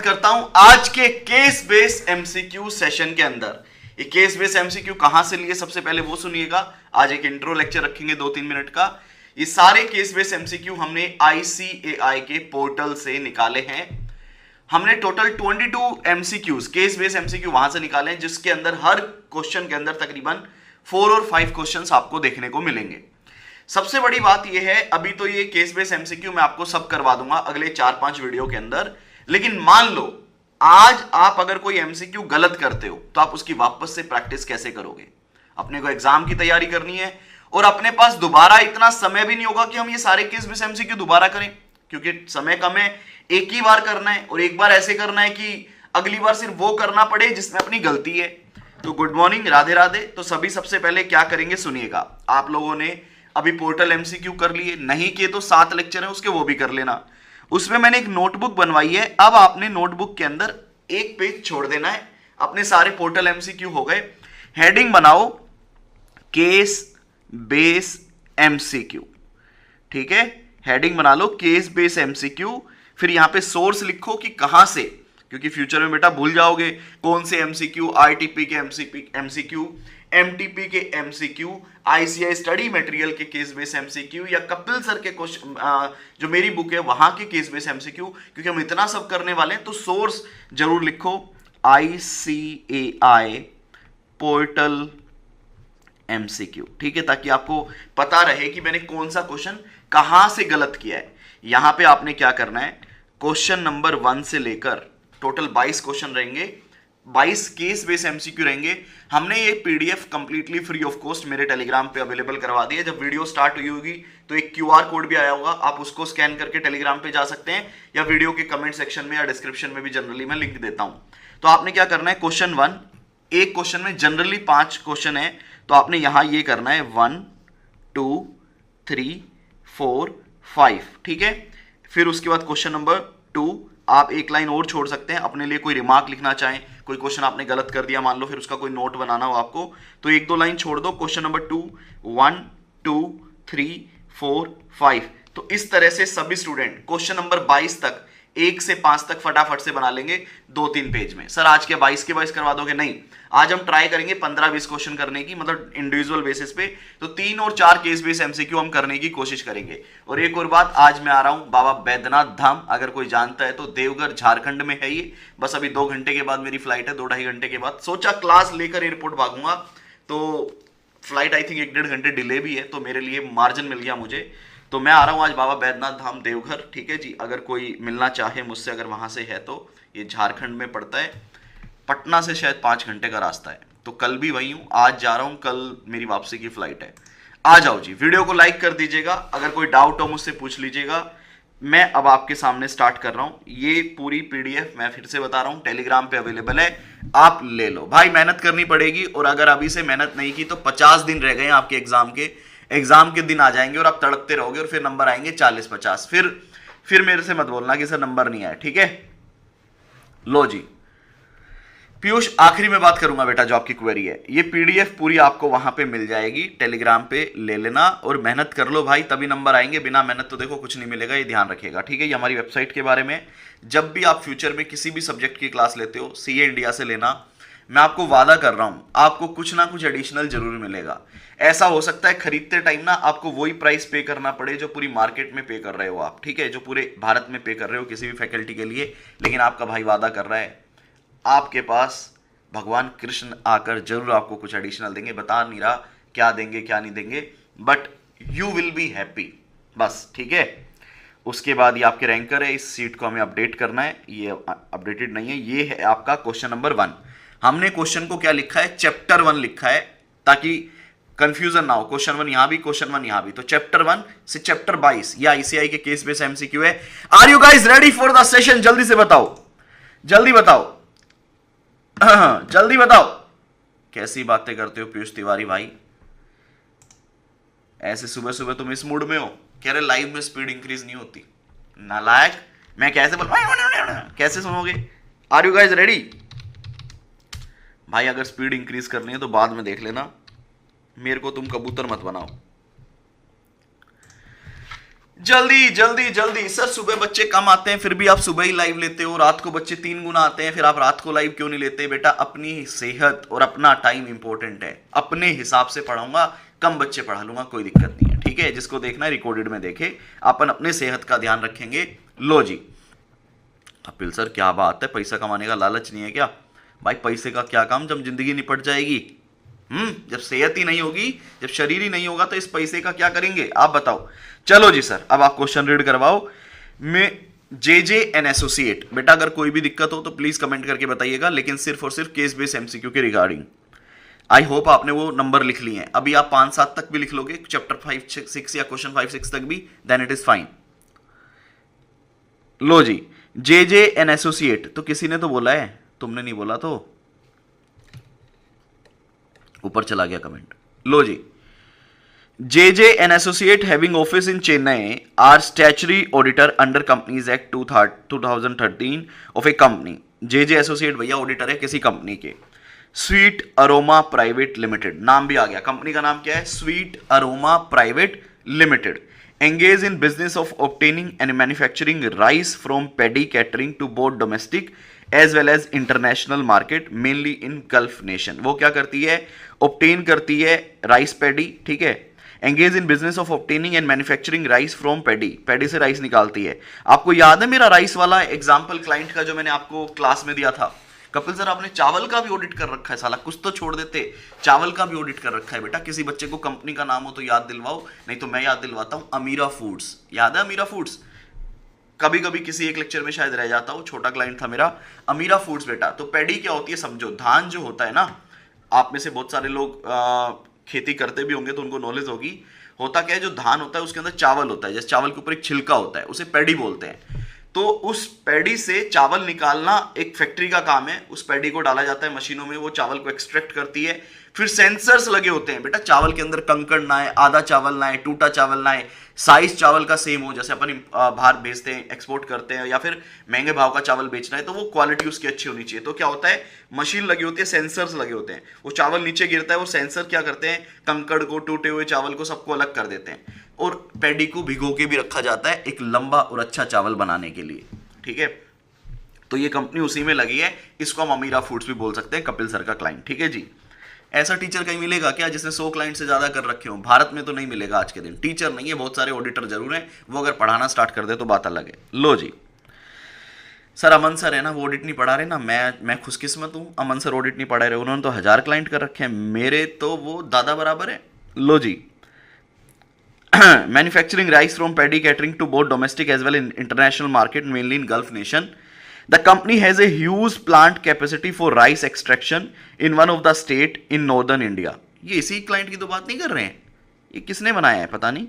करता हूं आज के केस बेस एमसीक्यू सेशन के अंदर। ये केस बेस एमसीक्यू कहां से लिए सबसे पहले वो सुनिएगा। आज एक इंट्रो लेक्चर रखेंगे 2-3 मिनट का। ये सारे केस बेस एमसीक्यू हमने ICAI के पोर्टल से निकाले हैं। हमने total 22 MCQs case base MCQ वहां से निकाले हैं, जिसके अंदर हर क्वेश्चन के अंदर तकरीबन 4 और 5 क्वेश्चंस आपको देखने को मिलेंगे। सबसे बड़ी बात यह है, अभी तो ये केस बेस एमसीक्यू मैं आपको सब करवा दूंगा अगले 4-5 वीडियो के अंदर, लेकिन मान लो आज आप अगर कोई एमसीक्यू गलत करते हो तो आप उसकी वापस से प्रैक्टिस कैसे करोगे। अपने को एग्जाम की तैयारी करनी है और अपने पास दोबारा इतना समय भी नहीं होगा कि हम ये सारे केस बेस एमसीक्यू दोबारा करें, क्योंकि समय कम है। एक ही बार करना है और एक बार ऐसे करना है कि अगली बार सिर्फ वो करना पड़े जिसमें अपनी गलती है। तो गुड मॉर्निंग, राधे राधे। तो सभी सबसे पहले क्या करेंगे सुनिएगा। आप लोगों ने अभी पोर्टल एमसीक्यू कर लिए, नहीं किए तो 7 लेक्चर है उसके, वो भी कर लेना। उसमें मैंने एक नोटबुक बनवाई है। अब आपने नोटबुक के अंदर एक पेज छोड़ देना है। अपने सारे पोर्टल एमसीक्यू हो गए। हेडिंग बनाओ केस बेस एमसीक्यू, ठीक है। हेडिंग बना लो केस बेस एमसीक्यू। फिर यहां पे सोर्स लिखो कि कहां से, क्योंकि फ्यूचर में बेटा भूल जाओगे कौन से एमसीक्यू, आईटीपी के एमसीक्यू, एमटीपी के एमसीक्यू, आईसीआई स्टडी मटेरियल के केस बेस एमसीक्यू, या कपिल सर के क्वेश्चन जो मेरी बुक है वहां के केस बेस एमसीक्यू। क्योंकि हम इतना सब करने वाले हैं तो सोर्स जरूर लिखो ICAI पोर्टल एमसीक्यू, ठीक है, ताकि आपको पता रहे कि मैंने कौन सा क्वेश्चन कहां से गलत किया है। यहां पे आपने क्या करना है, क्वेश्चन नंबर 1 से लेकर टोटल 22 क्वेश्चन रहेंगे, 22 केस बेस एमसीक्यू रहेंगे। हमने ये PDF completely free of cost मेरे टेलीग्राम पे अवेलेबल करवा दी है। जब वीडियो स्टार्ट हुई होगी तो एक QR कोड भी आया होगा, आप उसको स्कैन करके टेलीग्राम पे जा सकते हैं, या वीडियो के कमेंट सेक्शन में या डिस्क्रिप्शन में भी जनरली मैं लिंक देता हूं। तो आपने क्या करना है, क्वेश्चन 1, एक क्वेश्चन में जनरली 5 क्वेश्चन है, तो आपने यहां ये करना है 1 2 3 4 5, ठीक है। फिर उसके बाद क्वेश्चन नंबर 2 आप एक लाइन और छोड़ सकते हैं, अपने लिए कोई रिमार्क लिखना चाहें, कोई क्वेश्चन आपने गलत कर दिया मान लो, फिर उसका कोई नोट बनाना हो आपको, तो 1-2 लाइन छोड़ दो। Question number 2 1 2 3 4 5। तो इस तरह से सभी स्टूडेंट क्वेश्चन नंबर 22 तक 1 से 5 तक फटाफट से बना लेंगे 2-3 पेज में। सर आज के 22 के 22 करवा दोगे? नहीं, आज हम ट्राई करेंगे 15-20 क्वेश्चन करने की, मतलब इंडिविजुअल बेसिस पे। तो 3 और 4 केस बेस एमसीक्यू हम करने की कोशिश करेंगे। और एक और बात, आज मैं आ रहा हूं बाबा बैद्यनाथ धाम, अगर कोई जानता है तो देवघर झारखंड में है ये। बस अभी 2 घंटे के बाद मेरी फ्लाइट है, 2-2.5 घंटे के बाद। सोचा क्लास लेकर एयरपोर्ट भागूंगा, तो फ्लाइट आई थिंक 1-1.5 घंटे डिले भी है, तो मेरे लिए मार्जिन मिल गया मुझे। तो मैं आ रहा हूं आज बाबा बैद्यनाथ धाम देवघर, ठीक है जी। अगर कोई मिलना चाहे मुझसे, अगर वहां से है तो, ये झारखंड में पड़ता है, पटना से शायद 5 घंटे का रास्ता है। तो कल भी वही हूं, आज जा रहा हूं, कल मेरी वापसी की फ्लाइट है। आ जाओ जी। वीडियो को लाइक कर दीजिएगा, अगर कोई डाउट हो मुझसे पूछ लीजिएगा। मैं अब आपके सामने स्टार्ट कर रहा हूं। ये पूरी पीडीएफ मैं फिर से बता रहा हूं टेलीग्राम पे अवेलेबल है, आप ले लो भाई। मेहनत करनी पड़ेगी, और अगर अभी से मेहनत नहीं की तो 50 दिन रह गए आपके एग्जाम के दिन आ जाएंगे और आप तड़पते रहोगे, और फिर नंबर आएंगे 40-50। फिर मेरे से मत बोलना कि सर नंबर नहीं आया, ठीक है। लो जी पीयूष, आखिरी में बात करूंगा बेटा, जो आपकी क्वेरी है, ये पीडीएफ पूरी आपको वहां पे मिल जाएगी, टेलीग्राम पे ले लेना और मेहनत कर लो भाई, तभी नंबर आएंगे। बिना मेहनत तो देखो कुछ नहीं मिलेगा, ये ध्यान रखिएगा, ठीक है। ये हमारी वेबसाइट के बारे में। जब भी आप फ्यूचर में किसी भी सब्जेक्ट की क्लास लेते हो, सीए इंडिया से लेना, मैं आपको वादा कर रहा हूं आपको कुछ ना कुछ एडिशनल जरूर मिलेगा। ऐसा हो सकता है खरीदते टाइम ना आपको वही प्राइस पे करना पड़े जो पूरी मार्केट में पे कर रहे हो आप, ठीक है, जो पूरे भारत में पे कर रहे हो किसी भी फैकल्टी के लिए। लेकिन आपका भाई वादा कर रहा है, आपके पास भगवान कृष्ण आकर जरूर आपको कुछ एडिशनल देंगे। बता नहीं रहा क्या देंगे क्या नहीं देंगे, but you will be happy, बस, ठीक है। उसके बाद ये आपके रैंकर है, इस सीट को हमें अपडेट करना है, ये अपडेटेड नहीं है। ये है आपका क्वेश्चन नंबर 1। हमने क्वेश्चन को क्या लिखा है, चैप्टर 1 लिखा है, ताकि कंफ्यूजन ना हो। क्वेश्चन 1 यहां भी, क्वेश्चन 1 यहां भी, तो चैप्टर 1 से चैप्टर 22 ये ICAI के केस बेस एमसीक्यू है। Are you guys ready for the session? जल्दी से बताओ, जल्दी बताओ, जल्दी बताओ। कैसी बातें करते हो पीयूष तिवारी भाई, ऐसे सुबह सुबह तुम इस मूड में हो? कह रहे लाइव में स्पीड इंक्रीज नहीं होती। नालायक, मैं कैसे बोल, कैसे सुनोगे? Are you guys ready? भाई अगर स्पीड इंक्रीज करनी है तो बाद में देख लेना, मेरे को तुम कबूतर मत बनाओ। जल्दी जल्दी जल्दी सर, सुबह बच्चे कम आते हैं फिर भी आप सुबह ही लाइव लेते हो, रात को बच्चे 3 गुना आते हैं फिर आप रात को लाइव क्यों नहीं लेते? बेटा अपनी सेहत और अपना टाइम इंपॉर्टेंट है, अपने हिसाब से पढ़ाऊंगा, कम बच्चे पढ़ा लूंगा, कोई दिक्कत नहीं है, ठीक है? जिसको देखना है रिकॉर्डेड में देखे, अपन अपने सेहत का ध्यान रखेंगे। लो जी, कपिल सर क्या बात है, पैसा कमाने का लालच नहीं है क्या? भाई पैसे का क्या काम जब जिंदगी निपट जाएगी। जब सेहत ही नहीं होगी, जब शरीर ही नहीं होगा तो इस पैसे का क्या करेंगे आप बताओ। चलो जी सर, अब आप क्वेश्चन रीड करवाओ। मैं JJ एंड एसोसिएट, बेटा अगर कोई भी दिक्कत हो तो प्लीज कमेंट करके बताइएगा, लेकिन सिर्फ और सिर्फ केस बेस MCQ के रिगार्डिंग। आई होप आपने वो नंबर लिख लिए हैं, अभी आप 5-7 तक भी लिख लोगे, चैप्टर 5-6 या क्वेश्चन 5-6 तक भी, देन इट इज फाइन। लो जी, JJ एंड एसोसिएट, तो किसी ने तो बोला है, तुमने नहीं बोला तो ऊपर चला गया कमेंट। लो जी, JJ and Associate having office in Chennai are statutory auditor under Companies Act 2013 of a company। JJ Associate भैया ऑडिटर है किसी कंपनी के, स्वीट अरोमा प्राइवेट लिमिटेड, नाम भी आ गया, कंपनी का नाम क्या है? Sweet aroma private limited. Engage in business of obtaining and manufacturing rice from paddy catering to both domestic as well as international market mainly in Gulf nation. वो क्या करती है? ऑब्टेन करती है राइस पैडी, ठीक है? Engage in business of obtaining and manufacturing rice from paddy, paddy से rice निकालती है। आपको याद है मेरा राइस वाला एग्जाम्पल क्लाइंट का जो मैंने आपको क्लास में दिया था? कपिल सर आपने चावल का भी ऑडिट कर रखा है, साला कुछ तो छोड़ देते, चावल का भी ऑडिट कर रखा है। बेटा किसी बच्चे को कंपनी का नाम हो तो याद दिलवाओ, नहीं तो मैं याद दिलवाता हूं। अमीरा फूड्स, याद है अमीरा फूड्स? कभी कभी किसी एक लेक्चर में शायद रह जाता हूं, छोटा क्लाइंट था मेरा, अमीरा फूड्स। बेटा तो पैडी क्या होती है समझो, धान जो होता है ना, आप में से बहुत सारे लोग खेती करते भी होंगे तो उनको नॉलेज होगी। होता क्या है, जो धान होता है उसके अंदर चावल होता है, जैसे चावल के ऊपर एक छिलका होता है, उसे पैडी बोलते हैं। तो उस पैडी से चावल निकालना एक फैक्ट्री का काम है, उस पैडी को डाला जाता है मशीनों में, वो चावल को एक्सट्रैक्ट करती है। फिर सेंसर्स लगे होते हैं बेटा, चावल के अंदर कंकड़ ना आए, आधा चावल ना आए, टूटा चावल ना आए, साइज चावल का सेम हो, जैसे अपन बाहर भेजते हैं, एक्सपोर्ट करते हैं, या फिर महंगे भाव का चावल बेचना है तो वो क्वालिटी उसकी अच्छी होनी चाहिए। तो क्या होता है, मशीन लगी होती है, सेंसर्स लगे होते हैं, वो चावल नीचे गिरता है, वो सेंसर क्या करते हैं, कंकड़ को, टूटे हुए चावल को, सबको अलग कर देते हैं, और पैडी को भिगो के भी रखा जाता है एक लंबा और अच्छा चावल बनाने के लिए, ठीक है? तो ये कंपनी उसी में लगी है, इसको हम अमीरा फूड्स भी बोल सकते हैं, कपिल सर का क्लाइंट, ठीक है जी। ऐसा टीचर कहीं मिलेगा क्या जिसने 100 क्लाइंट से ज्यादा कर रखे हो? भारत में तो नहीं मिलेगा आज के दिन। टीचर नहीं है, बहुत सारे ऑडिटर जरूर हैं, वो अगर पढ़ाना स्टार्ट कर दे तो बात अलग है। लो जी सर, अमन सर है ना, वो ऑडिट नहीं पढ़ा रहे ना, मैं खुशकिस्मत हूं, अमन सर ऑडिट नहीं पढ़ा रहे, उन्होंने तो 1000 क्लाइंट कर रखे हैं, मेरे तो वो दादा बराबर है। लो जी, manufacturing rice from paddy catering to both domestic as well in international market mainly in Gulf nation. The company has a huge plant capacity for rice extraction in one of the state in northern India. ये इसी client की तो बात नहीं कर रहे हैं, ये किसने बनाया है पता नहीं।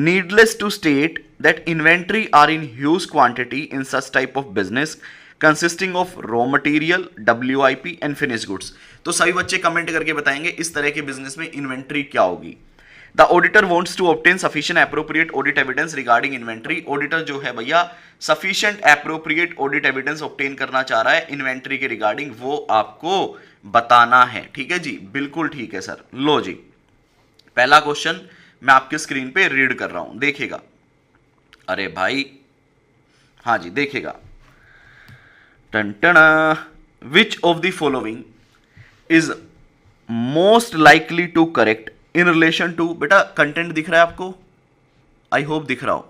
Needless to state that inventory are in huge quantity in such type of business consisting of raw material, WIP and finished goods. तो सभी बच्चे कमेंट करके बताएंगे इस तरह के बिजनेस में इन्वेंट्री क्या होगी। The auditor wants to obtain sufficient appropriate audit evidence regarding inventory. Auditor जो है भैया sufficient appropriate audit evidence obtain करना चाह रहा है इन्वेंट्री के रिगार्डिंग, वो आपको बताना है, ठीक है जी, बिल्कुल ठीक है सर। लो जी, पहला क्वेश्चन मैं आपके स्क्रीन पे रीड कर रहा हूं, देखिएगा। अरे भाई हाँ जी देखिएगा, टंटना, which of the following is most likely to correct in relation to, बेटा कंटेंट दिख रहा है आपको? आई होप दिख रहा हो।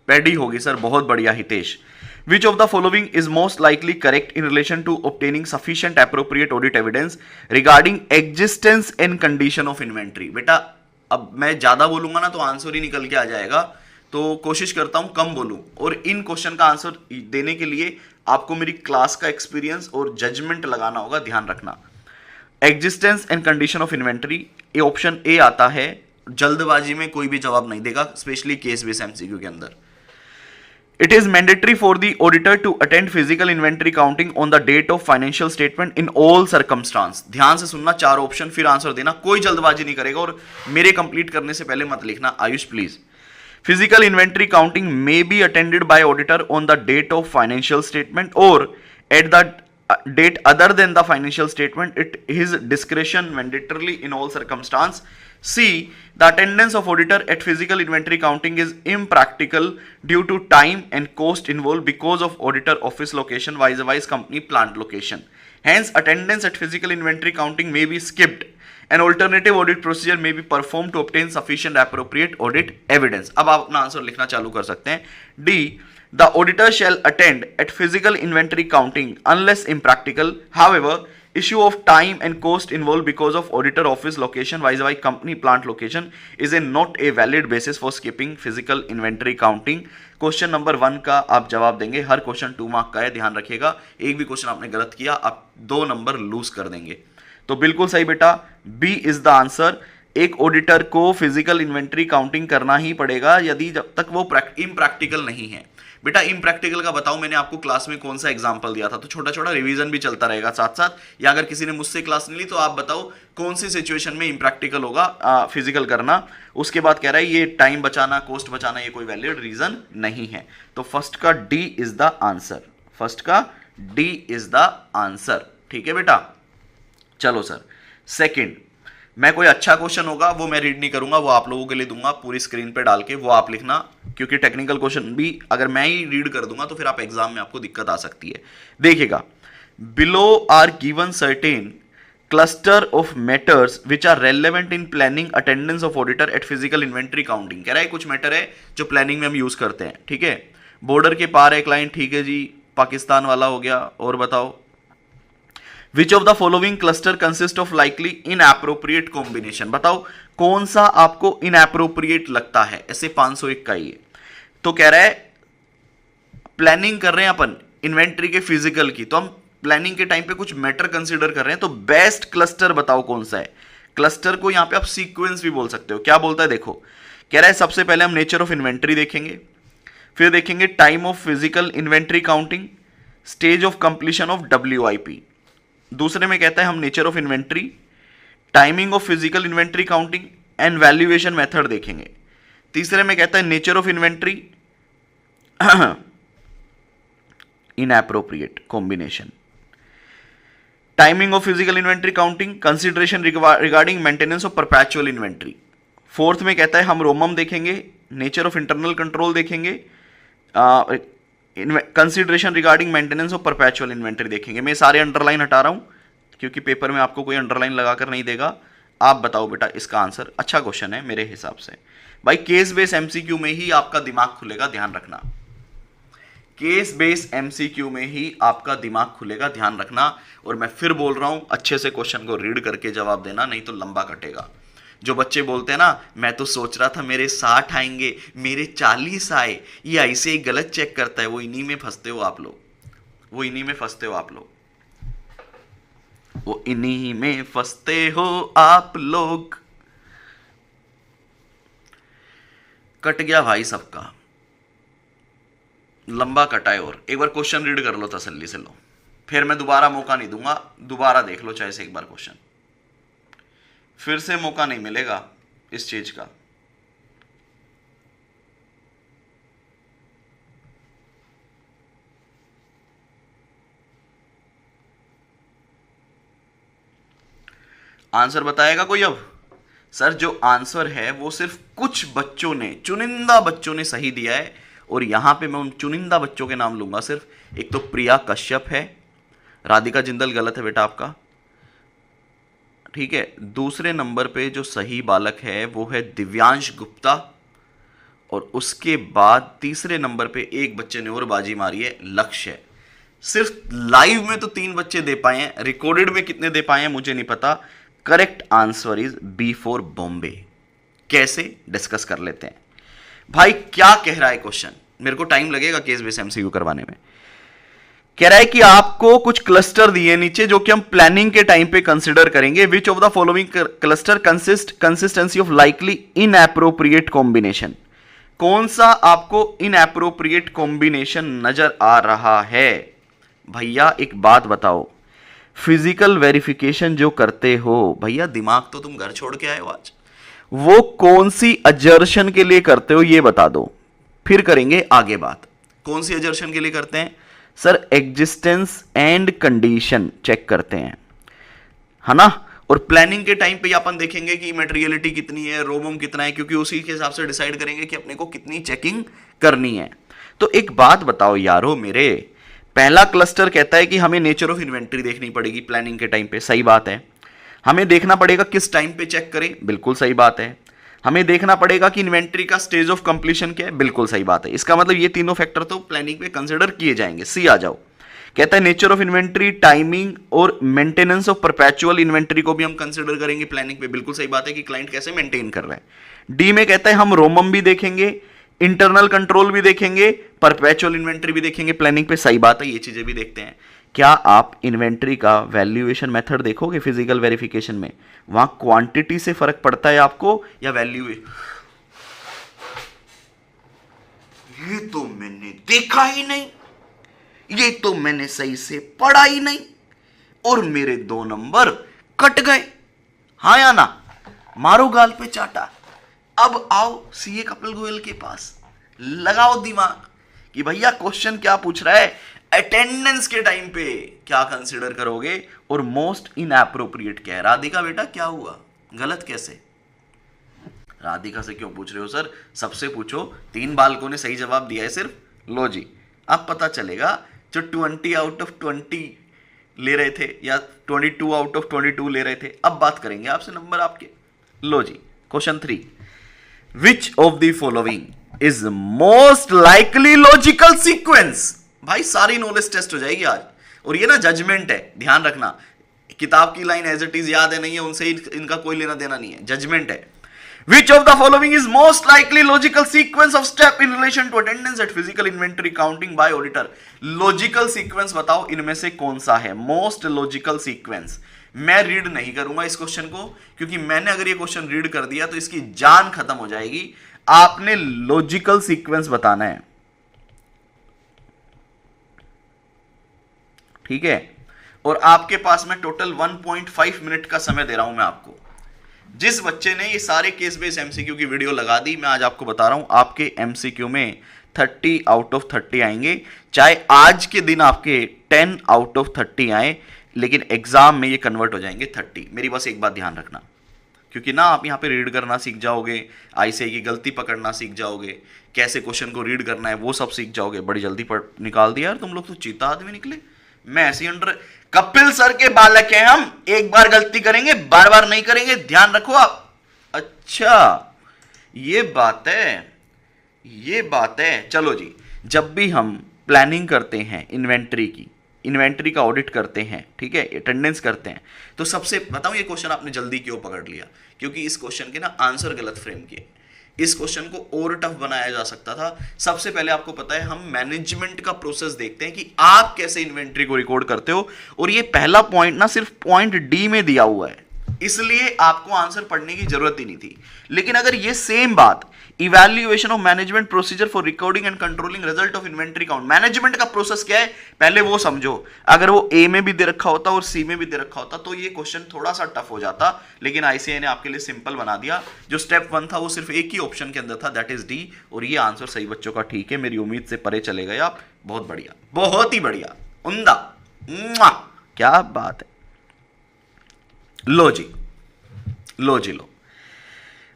पैडी होगी सर, बहुत बढ़िया Hitesh. Which of the following is most likely correct in relation to obtaining sufficient appropriate audit evidence regarding existence and condition of inventory. बेटा अब मैं ज्यादा बोलूंगा ना तो आंसर ही निकल के आ जाएगा, तो कोशिश करता हूं कम बोलूं, और इन क्वेश्चन का आंसर देने के लिए आपको मेरी क्लास का एक्सपीरियंस और जजमेंट लगाना होगा, ध्यान रखना। Existence and condition of inventory, ये ऑप्शन ए आता है, जल्दबाजी में कोई भी जवाब नहीं देगा, स्पेशली केस बेस MCQ के अंदर। It is mandatory for the auditor to attend physical inventory counting on the date of financial statement in all circumstance. ध्यान से सुनना, 4 ऑप्शन फिर आंसर देना, कोई जल्दबाजी नहीं करेगा, और मेरे कंप्लीट करने से पहले मत लिखना Ayush please. Physical inventory counting may be attended by auditor on the date of financial statement और at the date other than the financial statement, it his discretion mandatorily in all circumstance. C, the attendance of auditor at physical inventory counting is impractical due to time and cost involved because of auditor office location vice company plant location. Hence, attendance at physical inventory counting may be skipped. An alternative audit procedure may be performed to obtain sufficient appropriate audit evidence. अब आप अपना answer लिखना चालू कर सकते हैं. D, the auditor shall attend at physical inventory counting unless impractical. However, issue of time and cost involved because of auditor office location vice company plant location is a not a valid basis for skipping physical inventory counting. Question number 1 का आप जवाब देंगे. हर question 2 mark का है, ध्यान रखिएगा. एक भी क्वेश्चन आपने गलत किया आप 2 नंबर लूज कर देंगे. तो बिल्कुल सही बेटा, बी इज द आंसर. एक ऑडिटर को फिजिकल इन्वेंट्री काउंटिंग करना ही पड़ेगा यदि जब तक वो इम्प्रैक्टिकल नहीं है. बेटा इम्प्रैक्टिकल का बताओ, मैंने आपको क्लास में कौन सा एग्जांपल दिया था, तो छोटा छोटा रिवीजन भी चलता रहेगा साथ साथ. या अगर किसी ने मुझसे क्लास नहीं ली तो आप बताओ कौन सी सिचुएशन में इम्प्रैक्टिकल होगा फिजिकल करना. उसके बाद कह रहा है ये टाइम बचाना, कॉस्ट बचाना, ये कोई वैलिड रीजन नहीं है. तो फर्स्ट का D is the answer. First का डी इज द आंसर. ठीक है बेटा. चलो सर, सेकंड, मैं कोई अच्छा क्वेश्चन होगा वो मैं रीड नहीं करूंगा, वो आप लोगों के लिए दूंगा पूरी स्क्रीन पे डाल के, वो आप लिखना. क्योंकि टेक्निकल क्वेश्चन भी अगर मैं ही रीड कर दूंगा तो फिर आप एग्जाम में आपको दिक्कत आ सकती है. देखिएगा, below are given certain cluster of matters which are relevant in planning attendance of auditor at physical inventory counting. कह रहा है कुछ मैटर है जो प्लानिंग में हम यूज करते हैं. ठीक है, बॉर्डर के पार है क्लाइंट, ठीक है जी, पाकिस्तान वाला हो गया. और बताओ, Which of the following cluster consist of likely inappropriate combination? बताओ कौन सा आपको inappropriate लगता है. ऐसे 501 का ही है. तो कह रहा है प्लानिंग कर रहे हैं अपन इन्वेंट्री के फिजिकल की, तो हम प्लानिंग के टाइम पे कुछ मैटर कंसीडर कर रहे हैं, तो बेस्ट क्लस्टर बताओ कौन सा है. क्लस्टर को यहां पे आप सीक्वेंस भी बोल सकते हो. क्या बोलता है देखो, कह रहा है सबसे पहले हम नेचर ऑफ इन्वेंट्री देखेंगे, फिर देखेंगे time of physical inventory counting, stage of completion of WIP. दूसरे में कहता है हम nature of inventory, timing of physical inventory counting and valuation method देखेंगे. तीसरे में कहता है nature of inventory inappropriate combination, timing of physical inventory counting, consideration regarding maintenance of perpetual inventory. Fourth में कहता है हम रोमम देखेंगे, नेचर ऑफ इंटरनल कंट्रोल देखेंगे, consideration regarding maintenance of perpetual inventory देखेंगे. मैं सारे अंडरलाइन हटा रहा हूं क्योंकि पेपर में आपको कोई अंडरलाइन लगाकर नहीं देगा. आप बताओ बेटा इसका आंसर. अच्छा क्वेश्चन है मेरे हिसाब से भाई. केस बेस MCQ में ही आपका दिमाग खुलेगा, ध्यान रखना. केस बेस MCQ में ही आपका दिमाग खुलेगा, ध्यान रखना. और मैं फिर बोल रहा हूं, अच्छे से क्वेश्चन को रीड करके जवाब देना, नहीं तो लंबा कटेगा. जो बच्चे बोलते हैं ना मैं तो सोच रहा था मेरे 60 आएंगे, मेरे 40 आए, ये ऐसे ही गलत चेक करता है, वो इन्हीं में फंसते हो आप लोग. वो इन्हीं में फंसते हो आप लोग. वो इन्हीं में फंसते हो आप लोग. कट गया भाई सबका, लंबा कटा है. और एक बार क्वेश्चन रीड कर लो तसल्ली से लो, फिर मैं दोबारा मौका नहीं दूंगा. दोबारा देख लो चाहे से एक बार क्वेश्चन, फिर से मौका नहीं मिलेगा इस चीज का. आंसर बताएगा कोई अब? सर जो आंसर है वो सिर्फ कुछ बच्चों ने, चुनिंदा बच्चों ने सही दिया है. और यहां पे मैं उन चुनिंदा बच्चों के नाम लूंगा सिर्फ. एक तो प्रिया कश्यप है, राधिका जिंदल गलत है बेटा आपका, ठीक है. दूसरे नंबर पे जो सही बालक है वो है दिव्यांश गुप्ता. और उसके बाद तीसरे नंबर पे एक बच्चे ने और बाजी मारी है, लक्ष्य. सिर्फ लाइव में तो 3 बच्चे दे पाए हैं, रिकॉर्डेड में कितने दे पाए हैं मुझे नहीं पता. Correct answer is B for Bombay. कैसे डिस्कस कर लेते हैं भाई. क्या कह रहा है क्वेश्चन, मेरे को टाइम लगेगा केस बेस MCQ करवाने में. कह रहा है कि आपको कुछ क्लस्टर दिए नीचे जो कि हम प्लानिंग के टाइम पे कंसीडर करेंगे. विच of the following cluster consistency of likely inappropriate combination. कौन सा आपको इनएप्रोप्रिएट कॉम्बिनेशन नजर आ रहा है भैया. एक बात बताओ, फिजिकल वेरिफिकेशन जो करते हो भैया, दिमाग तो तुम घर छोड़ के आए हो आज, वो कौन सी अजर्शन के लिए करते हो ये बता दो, फिर करेंगे आगे बात. कौन सी अजर्शन के लिए करते हैं? Sir existence and condition check करते हैं, है ना। और प्लानिंग के टाइम पे अपन देखेंगे कि मटेरियलिटी कितनी है, रोमम कितना है, क्योंकि उसी के हिसाब से डिसाइड करेंगे कि अपने को कितनी चेकिंग करनी है। तो एक बात बताओ यारो मेरे, पहला क्लस्टर कहता है कि हमें नेचर ऑफ इन्वेंट्री देखनी पड़ेगी प्लानिंग के टाइम पे, सही बात है। हमें देखना पड़ेगा किस टाइम पे चेक करें, बिल्कुल सही बात है। हमें देखना पड़ेगा कि इन्वेंट्री का स्टेज ऑफ कंप्लीशन क्या है, बिल्कुल सही बात है। इसका मतलब ये तीनों फैक्टर तो प्लानिंग पे कंसिडर किए जाएंगे। सी आ जाओ, कहता है नेचर ऑफ इन्वेंट्री, टाइमिंग और मेंटेनेंस ऑफ परपेचुअल इन्वेंट्री को भी हम कंसिडर करेंगे प्लानिंग पे, बिल्कुल सही बात है कि क्लाइंट कैसे मेंटेन कर रहा है। डी में कहता है हम रोमम भी देखेंगे, इंटरनल कंट्रोल भी देखेंगे, परपेचुअल इन्वेंट्री भी देखेंगे प्लानिंग पे, सही बात है, ये चीजें भी देखते हैं। क्या आप इन्वेंट्री का वैल्यूएशन मेथड देखोगे फिजिकल वेरिफिकेशन में, वहां क्वांटिटी से फर्क पड़ता है आपको या वैल्यू? ये तो मैंने देखा ही नहीं, ये तो मैंने सही से पढ़ा ही नहीं, और मेरे 2 नंबर कट गए, हाँ या ना? मारो गाल पे चाटा। अब आओ सीए कपिल गोयल के पास, लगाओ दिमाग कि भैया क्वेश्चन क्या पूछ रहा है, अटेंडेंस के टाइम पे क्या कंसिडर करोगे और मोस्ट इनएप्रोप्रिएट क्या है। राधिका बेटा क्या हुआ, गलत कैसे? राधिका से क्यों पूछ रहे हो सर, सबसे पूछो। 3 बालकों ने सही जवाब दिया है सिर्फ, लो जी अब पता चलेगा। जो 20 आउट ऑफ 20 ले रहे थे या 22 आउट ऑफ 22 ले रहे थे, अब बात करेंगे आपसे नंबर आपके। लो जी question 3, which of the following is most likely logical sequence. भाई सारी नॉलेज टेस्ट हो जाएगी आज, और ये ना जजमेंट है, ध्यान रखना। किताब की लाइन एज इट इज याद है नहीं है, उनसे इनका कोई लेना देना नहीं है, जजमेंट है। Which of the following is most likely logical sequence of step in relation to attendance at physical inventory counting by auditor? Logical sequence बताओ इनमें से कौन सा है most logical sequence? मैं रीड नहीं करूंगा इस क्वेश्चन को, क्योंकि मैंने अगर ये क्वेश्चन रीड कर दिया तो इसकी जान खत्म हो जाएगी। आपने लॉजिकल सीक्वेंस बताना है, ठीक है। और आपके पास में टोटल 1.5 मिनट का समय दे रहा हूं मैं आपको। जिस बच्चे ने ये सारे केस बेस एमसीक्यू की वीडियो लगा दी, मैं आज आपको बता रहा हूं आपके एमसीक्यू में 30 आउट ऑफ 30 आएंगे, चाहे आज के दिन आपके 10 आउट ऑफ 30 आए, लेकिन एग्जाम में ये कन्वर्ट हो जाएंगे 30। मेरी बस एक बात ध्यान रखना, क्योंकि ना आप यहाँ पे रीड करना सीख जाओगे, आईसीआई की गलती पकड़ना सीख जाओगे, कैसे क्वेश्चन को रीड करना है वो सब सीख जाओगे। बड़ी जल्दी पढ़ निकाल दिया यार तुम लोग तो, चीता आदमी निकले। मैं ऐसे अंडर कपिल सर के बालक हैं हम, एक बार गलती करेंगे बार बार नहीं करेंगे, ध्यान रखो आप। अच्छा ये बात है, ये बात है। चलो जी, जब भी हम प्लानिंग करते हैं इन्वेंट्री का ऑडिट करते हैं, ठीक है, अटेंडेंस करते हैं, तो सबसे बताऊं ये क्वेश्चन आपने जल्दी क्यों पकड़ लिया, क्योंकि इस क्वेश्चन के ना आंसर गलत फ्रेम किए। इस क्वेश्चन को और टफ बनाया जा सकता था। सबसे पहले आपको पता है हम मैनेजमेंट का प्रोसेस देखते हैं कि आप कैसे इन्वेंट्री को रिकॉर्ड करते हो, और ये पहला पॉइंट ना सिर्फ पॉइंट डी में दिया हुआ है, इसलिए आपको आंसर पढ़ने की जरूरत ही नहीं थी। लेकिन अगर ये सेम बात evaluation of management procedure for recording and controlling result of inventory count, management का प्रोसेस क्या है पहले वो समझो। अगर वो ए में भी दे रखा होता और सी में भी दे रखा होता तो ये क्वेश्चन थोड़ा सा टफ हो जाता, लेकिन आईसीआई ने आपके लिए सिंपल बना दिया। जो स्टेप 1 था वो सिर्फ एक ही ऑप्शन के अंदर था, दैट इज डी, और ये आंसर सही बच्चों का ठीक है। मेरी उम्मीद से परे चले गए आप, बहुत बढ़िया, बहुत ही बढ़िया, उम्दा, क्या बात है। लो जी लो जी लो।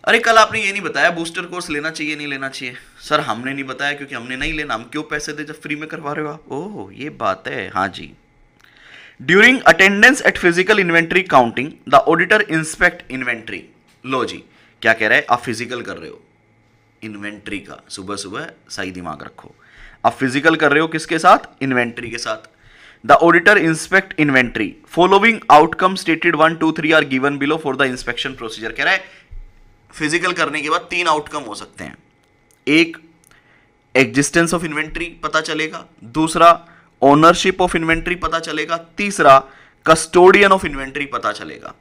अरे कल आपने ये नहीं बताया बूस्टर कोर्स लेना चाहिए नहीं लेना चाहिए। सर हमने नहीं बताया क्योंकि हमने नहीं लेना, हम क्यों पैसे दे जब फ्री में करवा रहे हो आप। ओह ये बात है, हाँ जी। During attendance at physical inventory counting the auditor inspect inventory. लो जी क्या कह रहा है, आप फिजिकल कर रहे हो इन्वेंट्री का, सुबह सुबह सही दिमाग रखो, आप फिजिकल कर रहे हो किसके साथ, इन्वेंट्री के साथ। The auditor inspect inventory, following outcome stated 1 2 3 are given below for the inspection procedure. कह रहा है फिजिकल करने के बाद 3 आउटकम हो सकते हैं, एक एग्जिस्टेंस ऑफ इन्वेंट्री पता चलेगा, दूसरा ओनरशिप ऑफ इन्वेंट्री पता चलेगा, तीसरा कस्टोडियन ऑफ इन्वेंट्री पता चलेगा।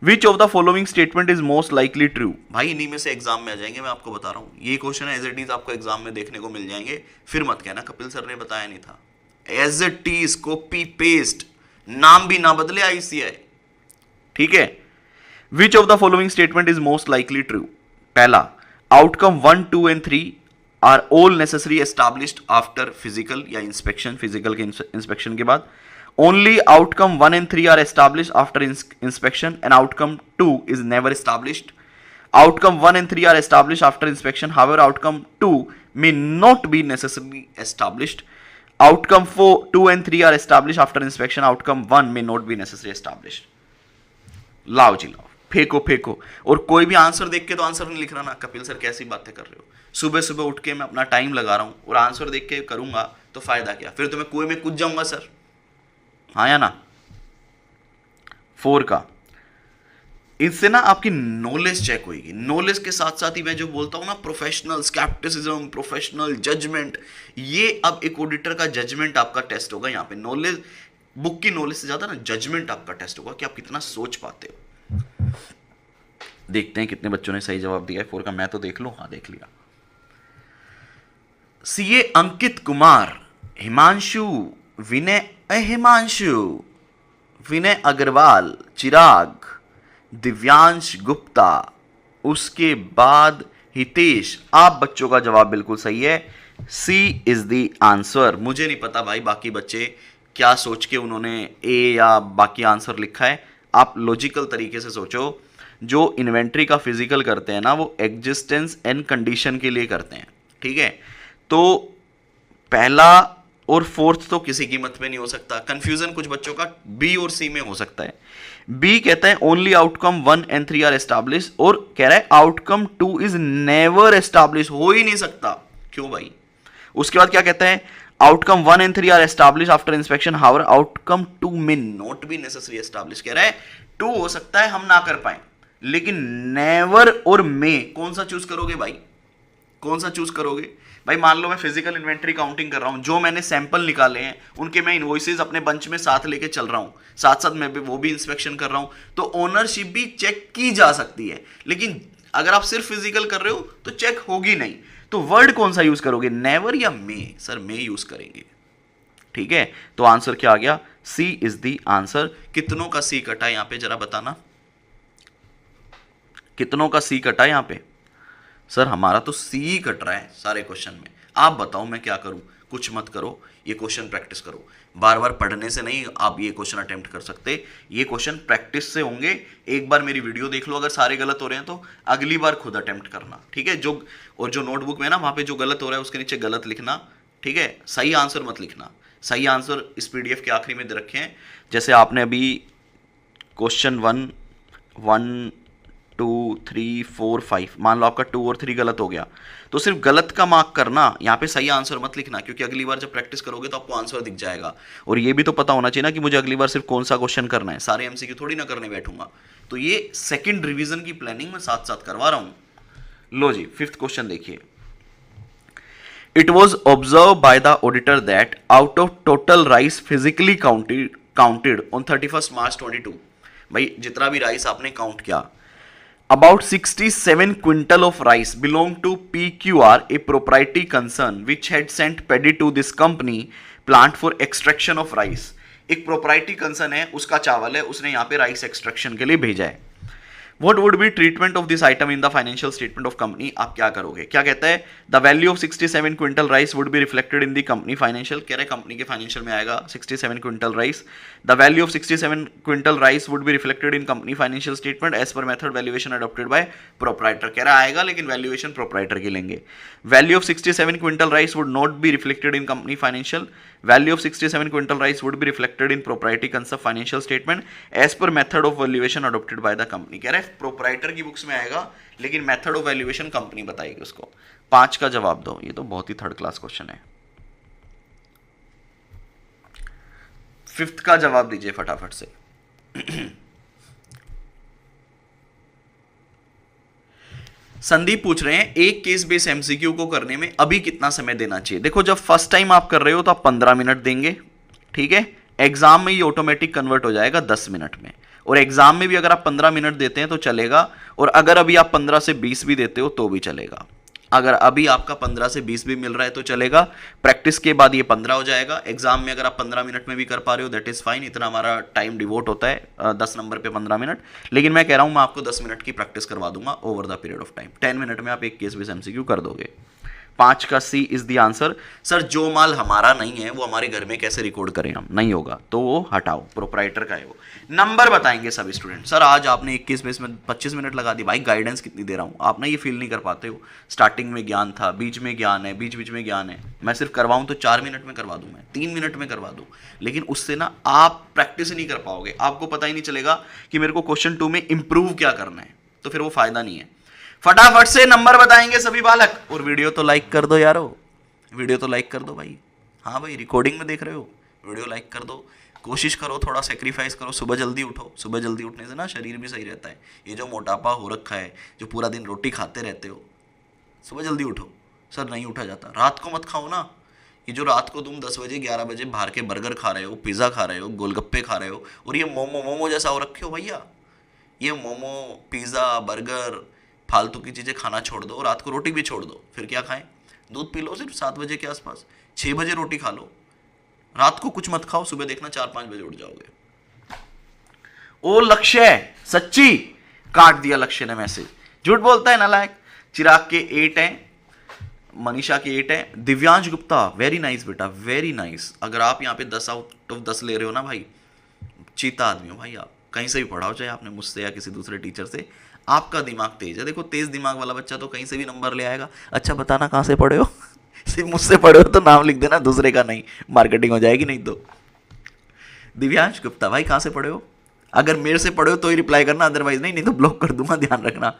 विच of the following statement is most likely true. भाई इन्हीं में से एग्जाम में आ जाएंगे, मैं आपको बता रहा हूं। ये क्वेश्चन एज इट इज आपको एग्जाम में देखने को मिल जाएंगे, फिर मत कहना कपिल सर ने बताया नहीं था। As it is copy paste, नाम भी ना बदले आईसीआई, ठीक है। Which of the following statement is most likely true. पहला outcome 1 2 and 3 are all necessary established after physical या इंस्पेक्शन, फिजिकल के इंस्पेक्शन के बाद. Only outcome 1 and 3 are established after inspection and outcome 2 is never established. Outcome 1 and 3 are established after inspection. However, outcome 2 may not be necessarily established. Outcome 2 and 3 are established after inspection. Outcome 1 may not be necessarily established. लाओ जी लाओ, फेंको फेंको. और कोई भी answer देख के तो आंसर नहीं लिख रहा ना. कपिल सर कैसी बातें कर रहे हो. सुबह सुबह उठ के मैं अपना टाइम लगा रहा हूं और आंसर देख के करूंगा तो फायदा क्या. फिर तो मैं कुएं में कूद जाऊंगा सर. हाँ या ना. 4 का इससे ना आपकी नॉलेज चेक होगी. नॉलेज के साथ साथ ही मैं जो बोलता हूं ना, प्रोफेशनल स्केप्टिसिज्म, प्रोफेशनल जजमेंट, ये अब एक ऑडिटर का जजमेंट आपका टेस्ट होगा. यहाँ पे नॉलेज, बुक की नॉलेज से ज्यादा ना जजमेंट आपका टेस्ट होगा कि आप कितना सोच पाते हो. देखते हैं कितने बच्चों ने सही जवाब दिया है 4 का. मैं तो देख लूं. हाँ देख लिया. सीए अंकित कुमार, हिमांशु, विनय अग्रवाल, चिराग, दिव्यांश गुप्ता, उसके बाद हितेश. आप बच्चों का जवाब बिल्कुल सही है. सी इज द आंसर. मुझे नहीं पता भाई बाकी बच्चे क्या सोच के उन्होंने ए या बाकी आंसर लिखा है. आप लॉजिकल तरीके से सोचो. जो इन्वेंट्री का फिजिकल करते हैं ना, वो एग्जिस्टेंस एंड कंडीशन के लिए करते हैं. ठीक है, तो पहला और फोर्थ तो किसी कीमत में नहीं हो सकता. कंफ्यूजन कुछ बच्चों का बी और सी में हो सकता है. बी कहता है only outcome 1 and 3 are establish, और कह रहा है आउटकम 2 इज नेवर एस्टैब्लिश. हो ही नहीं सकता. क्यों भाई. उसके बाद क्या कहता है, outcome 1 and 3 are establish after inspection. However outcome 2 में नॉट बी नेसेसरी एस्टैब्लिश. कह रहा है 2 हो सकता है हम ना कर पाए, लेकिन नेवर और मे कौन सा चूज करोगे भाई. कौन सा चूज करोगे भाई. मान लो मैं फिजिकल इन्वेंटरी काउंटिंग कर रहा हूं, जो मैंने सैंपल निकाले हैं उनके मैं इनवॉइसेस अपने बंच में साथ लेके चल रहा हूं, साथ साथ मैं भी वो भी इंस्पेक्शन कर रहा हूं, तो ओनरशिप भी चेक की जा सकती है. लेकिन अगर आप सिर्फ फिजिकल कर रहे हो तो चेक होगी नहीं. तो वर्ड कौन सा यूज करोगे, नेवर या मे. सर मे यूज करेंगे. ठीक है, तो आंसर क्या आ गया, सी इज द आंसर. कितनों का सी कटा यहां पे जरा बताना. कितनों का सी कटा यहां पे. सर हमारा तो सी कट रहा है सारे क्वेश्चन में. आप बताओ मैं क्या करूं. कुछ मत करो, ये क्वेश्चन प्रैक्टिस करो. बार बार पढ़ने से नहीं आप ये क्वेश्चन अटेम्प्ट कर सकते. ये क्वेश्चन प्रैक्टिस से होंगे. एक बार मेरी वीडियो देख लो, अगर सारे गलत हो रहे हैं तो अगली बार खुद अटेम्प्ट करना. ठीक है, जो नोटबुक में ना वहां पे जो गलत हो रहा है उसके नीचे गलत लिखना. ठीक है, सही आंसर मत लिखना. सही आंसर इस पीडीएफ के आखिरी में दे रखे हैं. जैसे आपने अभी क्वेश्चन 1, 2, 3, 4, 5, मान लो आपका 2 और 3 गलत हो गया, तो सिर्फ गलत का मार्क करना, यहाँ पे सही आंसर मत लिखना, क्योंकि अगली बार जब प्रैक्टिस करोगे तो आपको आंसर दिख जाएगा. और ये भी तो पता होना चाहिए ना कि मुझे अगली बार सिर्फ कौन सा क्वेश्चन करना है. सारे एमसीक्यू थोड़ी ना करने बैठूंगा. तो ये सेकंड रिवीजन की प्लानिंग में साथ साथ करवा रहा हूं. लो जी, 5th क्वेश्चन देखिए. It was observe by the auditor that out of total rice physically counted on 31 मार्च 22. भाई जितना भी राइस आपने काउंट किया, about 67 quintal of rice belong to PQR, a proprietary concern which had sent paddy to this company plant for extraction of rice. एक proprietary concern है, उसका चावल है, उसने यहाँ पे राइस एक्सट्रैक्शन के लिए भेजा है. What would be treatment of this item in the financial statement of company? आप क्या करोगे. क्या कहता है, the value of 67 quintal rice would be reflected in the company financial. कह रहे कंपनी के फाइनेंशियल में आएगा 67 quintal rice. The value of 67 quintal rice would be reflected in company financial statement as per method valuation adopted by proprietor. कह रहा आएगा लेकिन valuation proprietor की लेंगे. Value of 67 quintal rice would not be reflected in company financial. Value of 67 quintal rice would be reflected in proprietary concept financial statement as per method of valuation adopted by the company. कह रहे proprietor की books में आएगा लेकिन method of valuation company बताएगी उसको. 5 का जवाब दो. ये तो बहुत ही थर्ड क्लास क्वेश्चन है. 5th का जवाब दीजिए फटाफट से. संदीप पूछ रहे हैं एक केस बेस एमसीक्यू को करने में अभी कितना समय देना चाहिए. देखो जब फर्स्ट टाइम आप कर रहे हो तो आप 15 मिनट देंगे. ठीक है, एग्जाम में ये ऑटोमेटिक कन्वर्ट हो जाएगा 10 मिनट में. और एग्जाम में भी अगर आप 15 मिनट देते हैं तो चलेगा, और अगर अभी आप 15 से 20 भी देते हो तो भी चलेगा. अगर अभी आपका 15 से 20 भी मिल रहा है तो चलेगा. प्रैक्टिस के बाद ये 15 हो जाएगा. एग्जाम में अगर आप 15 मिनट में भी कर पा रहे हो दैट इज फाइन. इतना हमारा टाइम डिवोट होता है 10 नंबर पे 15 मिनट. लेकिन मैं कह रहा हूं मैं आपको 10 मिनट की प्रैक्टिस करवा दूंगा over the period of time. 10 minute में आप एक केस बेस एमसीक्यू कर दोगे. 5 का सी इज द आंसर। सर जो माल हमारा नहीं है वो हमारे घर में कैसे रिकॉर्ड करें हम, नहीं होगा तो वो हटाओ, प्रोप्राइटर का है वो। नंबर बताएंगे सब स्टूडेंट। सर आज आपने 21 में इसमें 25 मिनट लगा दी, भाई गाइडेंस कितनी दे रहा हूँ, आप ना ये फील नहीं कर पाते हो। स्टार्टिंग में ज्ञान था, बीच में ज्ञान है, बीच बीच में ज्ञान है। मैं सिर्फ करवाऊँ तो 4 मिनट में करवा दूँ, मैं 3 मिनट में करवा दूँ, लेकिन उससे ना आप प्रैक्टिस नहीं कर पाओगे, आपको पता ही नहीं चलेगा कि मेरे को क्वेश्चन 2 में इंप्रूव क्या करना है, तो फिर वो फायदा नहीं है। फटाफट से नंबर बताएंगे सभी बालक, और वीडियो तो लाइक कर दो यारो, वीडियो तो लाइक कर दो भाई। हाँ भाई रिकॉर्डिंग में देख रहे हो, वीडियो लाइक कर दो। कोशिश करो, थोड़ा सेक्रीफाइस करो, सुबह जल्दी उठो। सुबह जल्दी उठने से ना शरीर भी सही रहता है। ये जो मोटापा हो रखा है, जो पूरा दिन रोटी खाते रहते हो, सुबह जल्दी उठो। सर नहीं उठा जाता, रात को मत खाओ ना। ये जो रात को तुम 10 बजे 11 बजे बाहर के बर्गर खा रहे हो, पिज़्ज़ा खा रहे हो, गोलगप्पे खा रहे हो, और ये मोमो जैसा हो रखे हो भैया। ये मोमो, पिज़्ज़ा, बर्गर, फालतू की चीज़ें खाना छोड़ दो, रात को रोटी भी छोड़ दो। फिर क्या खाएं? दूध पी लो सिर्फ 7 बजे के आसपास, 6 बजे रोटी खा लो, रात को कुछ मत खाओ, सुबह देखना 4-5 बजे उठ जाओगे। ओ लक्ष्य सच्ची, काट दिया लक्ष्य ने मैसेज, झूठ बोलता है नालायक। चिराग के 8 हैं, मनीषा के 8 हैं। दिव्यांश गुप्ता वेरी नाइस बेटा, वेरी नाइस। अगर आप यहाँ पे 10 आउट ऑफ 10 ले रहे हो ना भाई, चीता आदमी हो भाई आप। कहीं से भी पढ़ाओ, चाहे आपने मुझसे या किसी दूसरे टीचर से, आपका दिमाग तेज है। देखो तेज दिमाग वाला बच्चा तो कहीं से भी नंबर ले आएगा। अच्छा बताना कहाँ से पढ़े हो? सिर्फ मुझसे पढ़े हो तो नाम लिख देना, दूसरे का नहीं, मार्केटिंग हो जाएगी नहीं तो। दिव्यांश गुप्ता भाई कहाँ से पढ़े हो? अगर मेरे से पढ़े हो तो ही रिप्लाई करना, अदरवाइज नहीं तो ब्लॉक कर दूंगा, ध्यान रखना।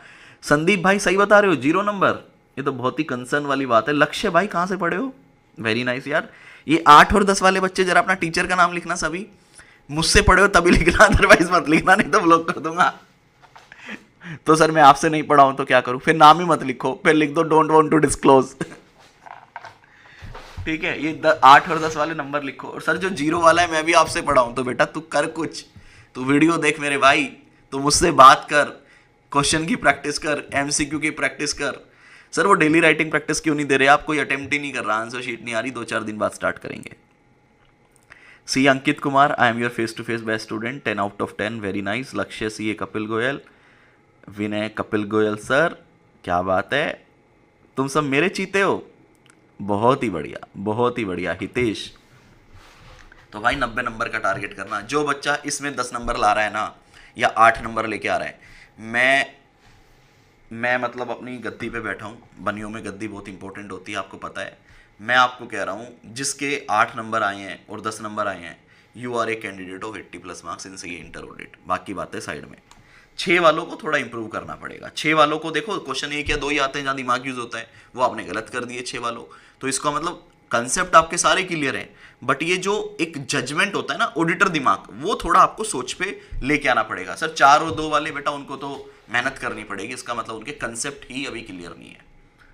संदीप भाई सही बता रहे हो, 0 नंबर, ये तो बहुत ही कंसर्न वाली बात है। लक्ष्य भाई कहाँ से पढ़े हो? वेरी नाइस यार। ये 8 और 10 वाले बच्चे जरा अपना टीचर का नाम लिखना सभी, मुझसे पढ़े हो तभी लिखना, अदरवाइज मत लिखना, नहीं तो ब्लॉक कर दूंगा। तो सर मैं आपसे नहीं पढ़ा हूं तो क्या करूं? फिर नाम ही मत लिखो, फिर लिख दो डोंट वांट टू डिस्क्लोज। ठीक है, ये 8 और 10 वाले नंबर लिखो। और सर जो 0 वाला है मैं भी आपसे पढ़ा हूं, तो बेटा तू कर कुछ, तू वीडियो देख मेरे भाई, तू मुझसे बात कर, क्वेश्चन की प्रैक्टिस कर, एमसीक्यू की प्रैक्टिस कर। सर वो डेली राइटिंग प्रैक्टिस क्यों नहीं दे रहे आप? कोई अटेम्प्ट ही नहीं कर रहा, आंसर शीट नहीं आ रही, 2-4 दिन बाद स्टार्ट करेंगे। C Ankit Kumar, I am your face to face best student, 10 out of 10, very nice. Lakshya C A Kapil Goyal, Vinay Kapil Goyal sir, क्या बात है, तुम सब मेरे चीते हो, बहुत ही बढ़िया, बहुत ही बढ़िया। हितेश, तो भाई 90 नंबर का टारगेट करना। जो बच्चा इसमें 10 नंबर ला रहा है ना, या 8 नंबर लेके आ रहा है, मैं मतलब अपनी गद्दी पे बैठा हूँ। बनियों में गद्दी बहुत इंपॉर्टेंट होती है, आपको पता है। मैं आपको कह रहा हूँ, जिसके 8 नंबर आए हैं और 10 नंबर आए हैं, you are a candidate of 80+ marks in C inter audit. बाकी बातें साइड में। 6 वालों को थोड़ा इंप्रूव करना पड़ेगा। 6 वालों को देखो, क्वेश्चन 1 या 2 ही आते हैं जहाँ दिमाग यूज होता है, वो आपने गलत कर दिए 6 वालों। तो इसका मतलब कंसेप्ट आपके सारे क्लियर हैं, बट ये जो एक जजमेंट होता है ना, ऑडिटर दिमाग, वो थोड़ा आपको सोच पे लेके आना पड़ेगा। सर 4 और 2 वाले बेटा, उनको तो मेहनत करनी पड़ेगी, इसका मतलब उनके कंसेप्ट ही अभी क्लियर नहीं है।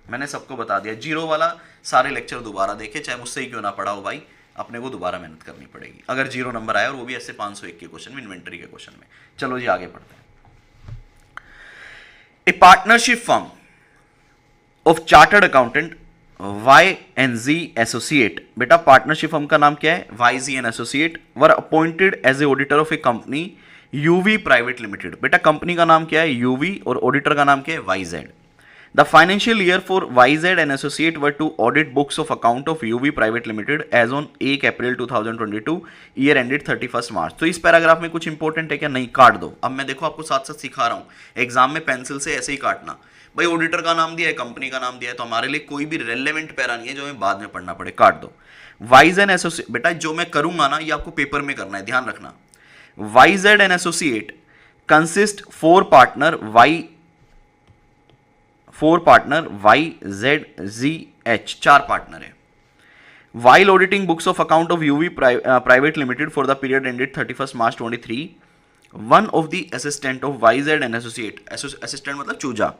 मैंने सबको बता दिया। 0 वाला सारे लेक्चर दोबारा देखे, चाहे मुझसे ही क्यों ना पढ़ा हो भाई, अपने को दोबारा मेहनत करनी पड़ेगी अगर 0 नंबर आया, और वो भी ऐसे 501 के क्वेश्चन में, इन्वेंटरी के क्वेश्चन में। चलो जी आगे पढ़ते हैं। A partnership firm of chartered accountant YNZ associate, बेटा पार्टनरशिप फर्म का नाम क्या है? YZ and associate were appointed as a auditor of a company UV private limited. बेटा कंपनी का नाम क्या है? UV, और ऑडिटर का नाम क्या है? YZ। The financial year for YZ and associate were to audit books of account of UV private limited as on 1 April 2022, year ended 31 March. तो इस पैराग्राफ में कुछ इंपॉर्टेंट है क्या? नहीं, काट दो। अब मैं देखो आपको साथ साथ सिखा रहा हूं, एग्जाम में पेंसिल से ऐसे ही काटना। भाई ऑडिटर का नाम दिया है, कंपनी का नाम दिया है, तो हमारे लिए कोई भी रेलेवेंट पैरा नहीं है जो हमें बाद में पढ़ना पड़े, काट दो। YZ एंड एसोसिएट, बेटा जो मैं करूंगा ना, ये आपको पेपर में करना है, ध्यान रखना। YZ and associate consist 4 partner YZZH, 4 partner है। While auditing books of account of UV Private Limited for the period ended 31st March 23, one of the assistant of YZ and associate, assistant मतलब चूजा,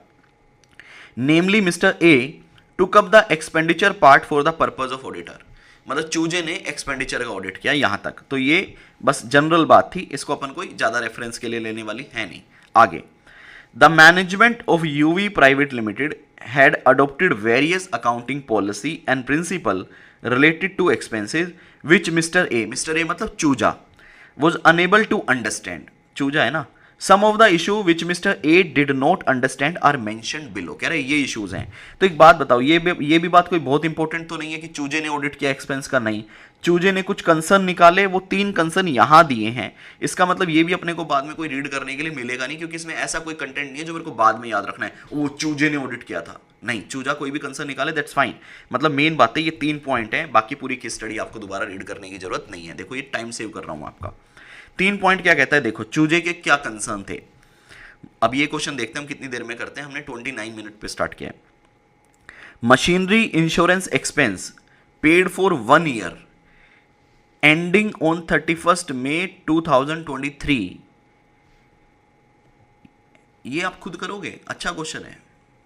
namely Mr. A, took up the expenditure part for the purpose of auditor। मतलब चूजे ने expenditure का audit किया यहां तक। तो ये बस जनरल बात थी, इसको अपन कोई ज्यादा रेफरेंस के लिए लेने वाली है नहीं। आगे, the management of UV private limited had adopted various accounting policy and principle related to expenses which Mr. A मतलब चूजा was unable to understand। चूजा है ना, some of the issue which mister A did not understand are mentioned below. कह रहे ये issues हैं। तो एक बात बताओ, ये भी बात कोई बहुत इंपॉर्टेंट तो नहीं है कि चूजे ने ऑडिट किया एक्सपेंस का, नहीं। चूजे ने कुछ कंसर्न निकाले, वो 3 कंसर्न यहां दिए हैं। इसका मतलब ये भी अपने को बाद में कोई रीड करने के लिए मिलेगा नहीं, क्योंकि इसमें ऐसा कोई कंटेंट नहीं है जो मेरे को बाद में याद रखना है, वो चूजे ने ऑडिट किया था। नहीं, चूजा कोई भी कंसर्न निकाले दैट्स फाइन। मतलब मेन बात है ये 3 पॉइंट है, बाकी पूरी की स्टडी आपको दोबारा रीड करने की जरूरत नहीं है। देखो ये टाइम सेव कर रहा हूं आपका। 3 पॉइंट क्या कहता है, देखो चूजे के क्या कंसर्न थे। अब ये क्वेश्चन देखते हैं हम कितनी देर में करते हैं। हमने 29 मिनट पे स्टार्ट किया है। Machinery insurance expense paid for 1 year ending on 31 मई 2023। ये आप खुद करोगे? अच्छा क्वेश्चन है।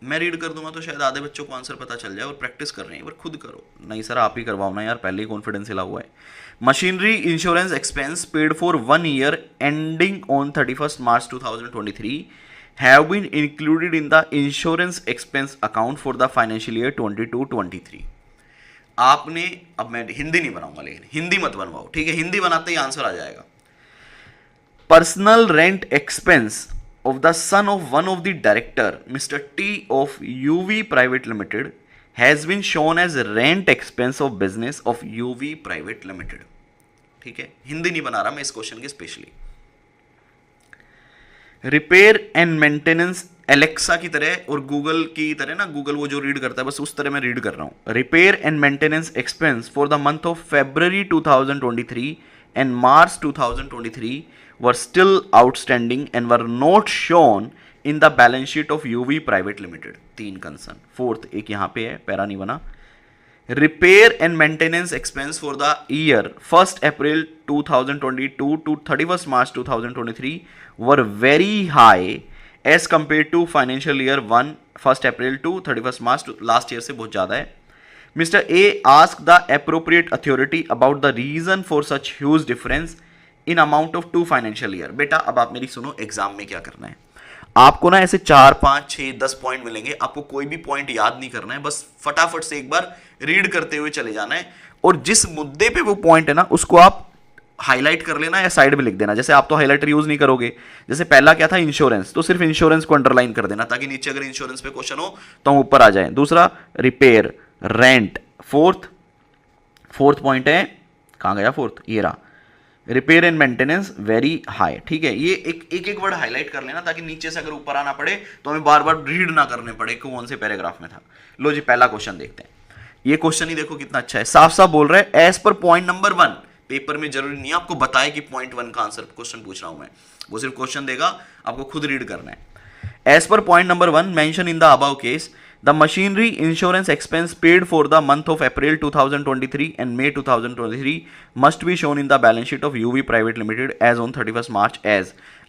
मैं रीड कर दूंगा तो शायद आधे बच्चों को आंसर पता चल जाए और प्रैक्टिस कर रहे हैं, पर खुद करो। नहीं सर आप ही करवाओ ना यार, पहले ही कॉन्फिडेंस हिला हुआ है। Machinery insurance expense paid for 1 year ending on 31 March 2023 have been included in the insurance expense account for the financial year 22-23। आपने, अब मैं हिंदी नहीं बनाऊंगा, लेकिन हिंदी मत बनवाओ, ठीक है? हिंदी बनाते ही आंसर आ जाएगा। Personal rent expense of the son of one of the director, Mr. T of UV Private Limited, has been shown as rent expense of business of UV Private Limited। ठीक है, हिंदी नहीं बना रहा मैं इस क्वेश्चन की specially. Repair and maintenance, Alexa की तरह और गूगल की तरह ना, गूगल वो जो रीड करता है बस उस तरह मैं रीड कर रहा हूं। Repair and maintenance expense for the month of February 2023 and March 2023 were still outstanding and were not shown in the balance sheet of UV Private Limited। 3 concern. Fourth एक यहां पे है, पैरा नहीं बना। Repair and maintenance expense for the year 1 April 2022 to 31 March 2023 were very high as compared to financial year 1 April to 31 March last year से बहुत ज्यादा है। Mr. A asked the appropriate authority about the reason for such huge difference in amount of 2 financial year। बेटा अब आप मेरी सुनो, exam में क्या करना है आपको ना, ऐसे 4, 5, 6, 10 पॉइंट मिलेंगे, आपको कोई भी पॉइंट याद नहीं करना है, बस फटाफट से एक बार रीड करते हुए चले जाना है, और जिस मुद्दे पे वो पॉइंट है ना उसको आप हाईलाइट कर लेना या साइड में लिख देना। जैसे आप तो हाईलाइटर यूज नहीं करोगे, जैसे पहला क्या था इंश्योरेंस, तो सिर्फ इंश्योरेंस को अंडरलाइन कर देना ताकि नीचे अगर इंश्योरेंस पे क्वेश्चन हो तो हम ऊपर आ जाए। दूसरा रिपेयर, रेंट। फोर्थ पॉइंट है, कहां गया फोर्थ, ये रहा, repair and maintenance very high. ठीक है, ये एक वर्ड हाईलाइट कर लेना ताकि नीचे से अगर ऊपर आना पड़े तो हमें बार बार रीड ना करने पड़े कौन से पैराग्राफ में था। लो जी पहला क्वेश्चन देखते हैं। ये क्वेश्चन ही देखो कितना अच्छा है, साफ साफ बोल रहा है as per point number 1। Paper में जरूरी नहीं आपको बताए कि पॉइंट 1 का आंसर क्वेश्चन पूछ रहा हूं मैं, वो सिर्फ क्वेश्चन देगा, आपको खुद रीड करना है। As per point number 1 mention in the above case the machinery insurance expense paid for the month of April 2023 and May 2023 must be shown in the balance sheet of UV Private Limited as on 31st March as।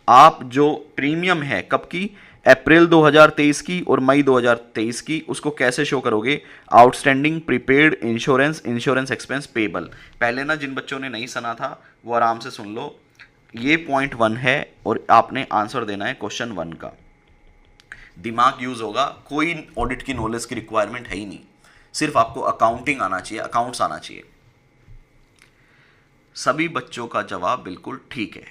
आप जो premium है कब की, अप्रैल 2023 की और मई 2023 की, उसको कैसे शो करोगे, outstanding, prepaid, insurance, insurance expense payable. पहले ना जिन बच्चों ने नहीं सुना था वो आराम से सुन लो, ये पॉइंट 1 है और आपने आंसर देना है क्वेश्चन 1 का। दिमाग यूज होगा, कोई ऑडिट की नॉलेज की रिक्वायरमेंट है ही नहीं, सिर्फ आपको अकाउंटिंग आना चाहिए, अकाउंट्स आना चाहिए। सभी बच्चों का जवाब बिल्कुल ठीक है,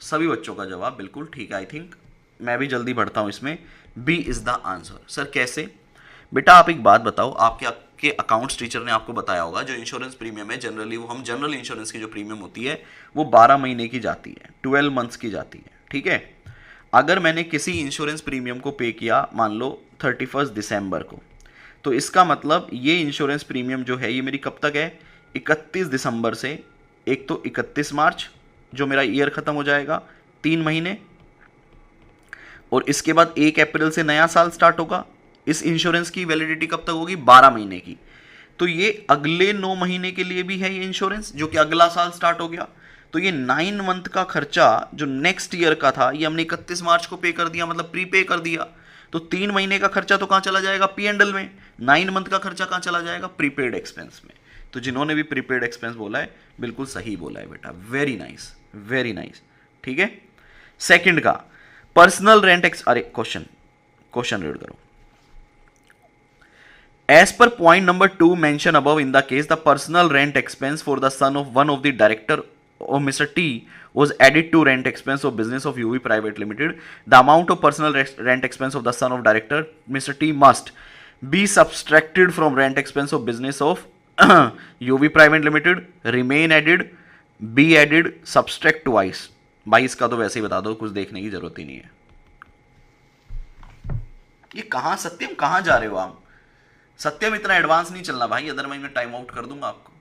सभी बच्चों का जवाब बिल्कुल ठीक है। आई थिंक मैं भी जल्दी बढ़ता हूं इसमें। B is the answer. Sir कैसे? बेटा आप एक बात बताओ, आपके अकाउंट्स टीचर ने आपको बताया होगा जो इंश्योरेंस प्रीमियम है जनरली, वो हम जनरल इंश्योरेंस की जो प्रीमियम होती है वो 12 महीने की जाती है, 12 मंथ्स की जाती है। ठीक है, अगर मैंने किसी इंश्योरेंस प्रीमियम को पे किया मान लो 31 दिसंबर को, तो इसका मतलब ये इंश्योरेंस प्रीमियम जो है ये मेरी कब तक है, 31 दिसंबर से, एक तो 31 मार्च जो मेरा ईयर खत्म हो जाएगा, 3 महीने, और इसके बाद 1 अप्रैल से नया साल स्टार्ट होगा। इस इंश्योरेंस की वैलिडिटी कब तक होगी, 12 महीने की। तो ये अगले 9 महीने के लिए भी है ये इंश्योरेंस, जो कि अगला साल स्टार्ट हो गया। तो ये 9 मंथ का खर्चा जो नेक्स्ट ईयर का था ये हमने 31 मार्च को पे कर दिया, मतलब प्री पे कर दिया। तो 3 महीने का खर्चा तो कहां चला जाएगा, P&L में। 9 मंथ का खर्चा कहां चला जाएगा, प्रीपेड एक्सपेंस में। तो जिन्होंने भी प्रीपेड एक्सपेंस बोला है बिल्कुल सही बोला है बेटा, वेरी नाइस, वेरी नाइस। ठीक है, सेकंड का पर्सनल रेंट अरे क्वेश्चन रीड करो। As per point number 2 mentioned above in the case, the personal rent expense for the son of one of the director of Mr. T was added to rent expense of business of UV Private Limited, the amount of personal rent expense of the son of director Mr. T must be subtracted from rent expense of business of UV Private Limited, remain added, be added, subtract twice. भाई इसका तो वैसे ही बता दो, कुछ देखने की जरूरत ही नहीं है। ये कहां सत्यम, कहां जा रहे हो आप? सत्यम इतना एडवांस नहीं चलना भाई, अदरवाइज मैं टाइम आउट कर दूंगा आपको।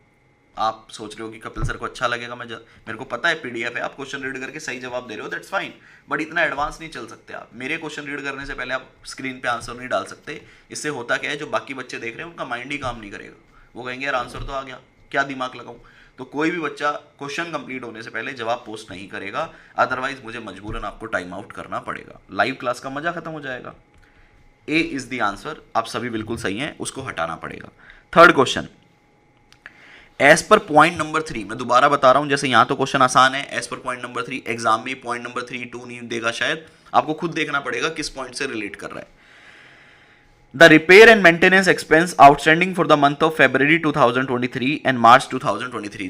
आप सोच रहे हो कि कपिल सर को अच्छा लगेगा, मेरे को पता है पीडीएफ है, आप क्वेश्चन रीड करके सही जवाब दे रहे हो, दैट्स फाइन, बट इतना एडवांस नहीं चल सकते आप। मेरे क्वेश्चन रीड करने से पहले आप स्क्रीन पे आंसर नहीं डाल सकते। इससे होता क्या है, जो बाकी बच्चे देख रहे हैं उनका माइंड ही काम नहीं करेगा, वो कहेंगे यार आंसर तो आ गया, क्या दिमाग लगाऊं। तो कोई भी बच्चा क्वेश्चन कंप्लीट होने से पहले जवाब पोस्ट नहीं करेगा, अदरवाइज मुझे मजबूरन आपको टाइम आउट करना पड़ेगा, लाइव क्लास का मजा खत्म हो जाएगा। ए इज द आंसर, आप सभी बिल्कुल सही हैं, उसको हटाना पड़ेगा। Third question, as per point number 3, मैं दोबारा बता रहा हूं, जैसे यहां तो क्वेश्चन आसान है, as per point number 3 exam में पॉइंट नंबर 3 2 नहीं देगा शायद, आपको खुद देखना पड़ेगा किस पॉइंट से रिलेट कर रहा है। The repair and maintenance expense outstanding for the month of February 2023 and March 2023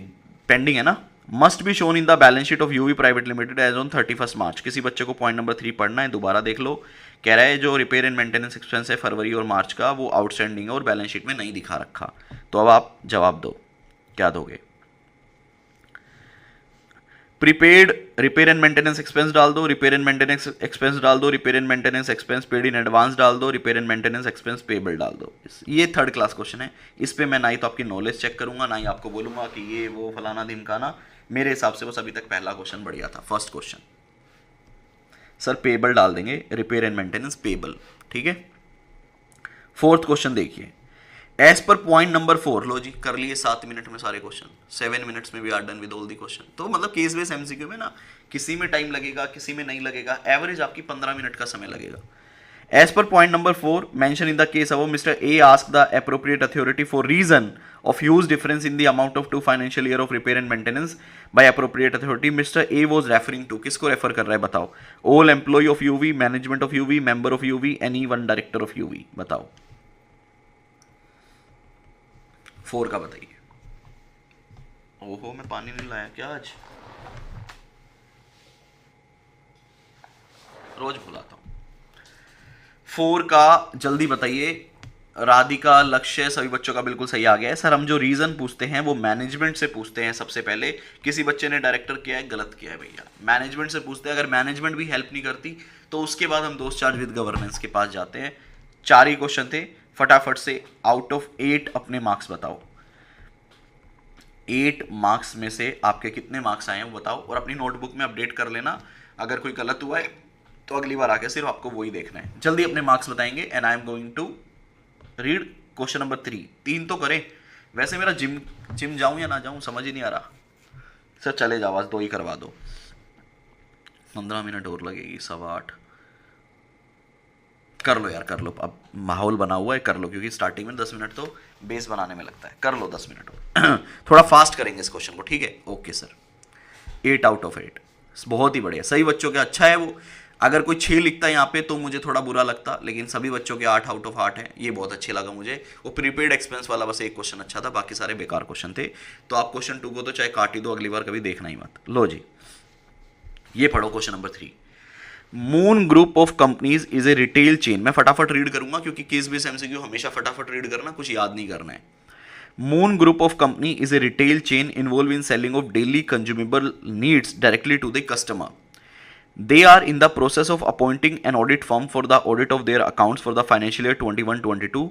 pending है ना, must be shown in the balance sheet of UV private limited as on 31 March. किसी बच्चे को पॉइंट नंबर 3 पढ़ना है, दोबारा देख लो। कह रहा है जो रिपेयर एंड मेंटेनेंस एक्सपेंस है फरवरी और मार्च का, वो आउटस्टैंडिंग है और बैलेंस शीट में नहीं दिखा रखा। तो अब आप जवाब दो, क्या दोगे? Prepaid repair and maintenance expense डाल दो, रिपेयर एंड मेंटेनेंस एक्सपेंस डाल दो, repair and maintenance expense paid in advance डाल दो, repair and maintenance expense payable डाल दो। ये थर्ड क्लास क्वेश्चन है, इस पे मैं ना ही तो आपकी नॉलेज चेक करूंगा, ना ही आपको बोलूंगा कि ये वो फलाना ढिमकाना। मेरे हिसाब से बस अभी तक पहला क्वेश्चन बढ़िया था, फर्स्ट क्वेश्चन। सर पेबल डाल देंगे, रिपेयर एंड मेंटेनेंस पेबल, ठीक है। फोर्थ क्वेश्चन देखिए, एज पर पॉइंट नंबर 4, लो जी कर लिए 7 मिनट में सारे क्वेश्चन, 7 मिनट्स में we are done with all the question. तो मतलब केस बेस एमसीक्यू में ना किसी में टाइम लगेगा, किसी में नहीं लगेगा, एवरेज आपकी 15 मिनट का समय लगेगा। As per point number 4 mention in the case अब mister A ask the appropriate authority for reason of huge difference in the amount of 2 financial year of repair and maintenance by appropriate authority, Mr. A was referring to, किसको refer कर रहा है बताओ? All employee of UV, management of UV, member of UV, any one director of UV, बताओ। 4 का बताइए। ओहो मैं पानी नहीं लाया क्या आज, रोज भुलाता हूं। 4 का जल्दी बताइए। राधिका, लक्ष्य, सभी बच्चों का बिल्कुल सही आ गया है। सर हम जो रीजन पूछते हैं वो मैनेजमेंट से पूछते हैं सबसे पहले। किसी बच्चे ने डायरेक्टर किया है, गलत किया है भैया, मैनेजमेंट से पूछते हैं। अगर मैनेजमेंट भी हेल्प नहीं करती तो उसके बाद हम दोस्त चार्ज विद गवर्नेंस के पास जाते हैं। 4 ही क्वेश्चन थे, फटाफट से आउट ऑफ 8 अपने मार्क्स बताओ। 8 मार्क्स में से आपके कितने मार्क्स आए हैं वो बताओ, और अपनी नोटबुक में अपडेट कर लेना। अगर कोई गलत हुआ है तो अगली बार आके सिर्फ आपको वही देखना है। जल्दी अपने मार्क्स बताएंगे and I am going to read question number 3। 3 तो करें, वैसे मेरा जिम जाऊं या ना जाऊं समझ ही नहीं आ रहा। सर चले जाओ, आज 2 ही करवा दो, 15 मिनट और लगेगी, 7:15 कर लो यार, कर लो। अब माहौल बना हुआ है, कर लो, क्योंकि स्टार्टिंग में 10 मिनट तो बेस बनाने में लगता है। कर लो 10 मिनट और थोड़ा फास्ट करेंगे इस क्वेश्चन को, ठीक है? ओके सर, 8 आउट ऑफ 8 बहुत ही बढ़िया, सही बच्चों के अच्छा है वो। अगर कोई 6 लिखता है यहाँ पे तो मुझे थोड़ा बुरा लगता, लेकिन सभी बच्चों के 8 आउट ऑफ 8 है, ये बहुत अच्छे लगा मुझे। वो प्रीपेड एक्सपेंस वाला बस एक क्वेश्चन अच्छा था, बाकी सारे बेकार क्वेश्चन थे। तो आप क्वेश्चन 2 को तो चाहे काट ही दो, अगली बार कभी देखना ही मत। लो जी, ये पढ़ो question number 3। Moon group of companies is a retail chain. मैं फटाफट रीड करूंगा क्योंकि केस बेस एमसीक्यू हमेशा फटाफट रीड करना, कुछ याद नहीं करना है। Moon Group of Company is a retail chain involved in selling of daily consumable needs directly to the customer. They are in the process of appointing an audit firm for the audit of their accounts for the financial year 21-22.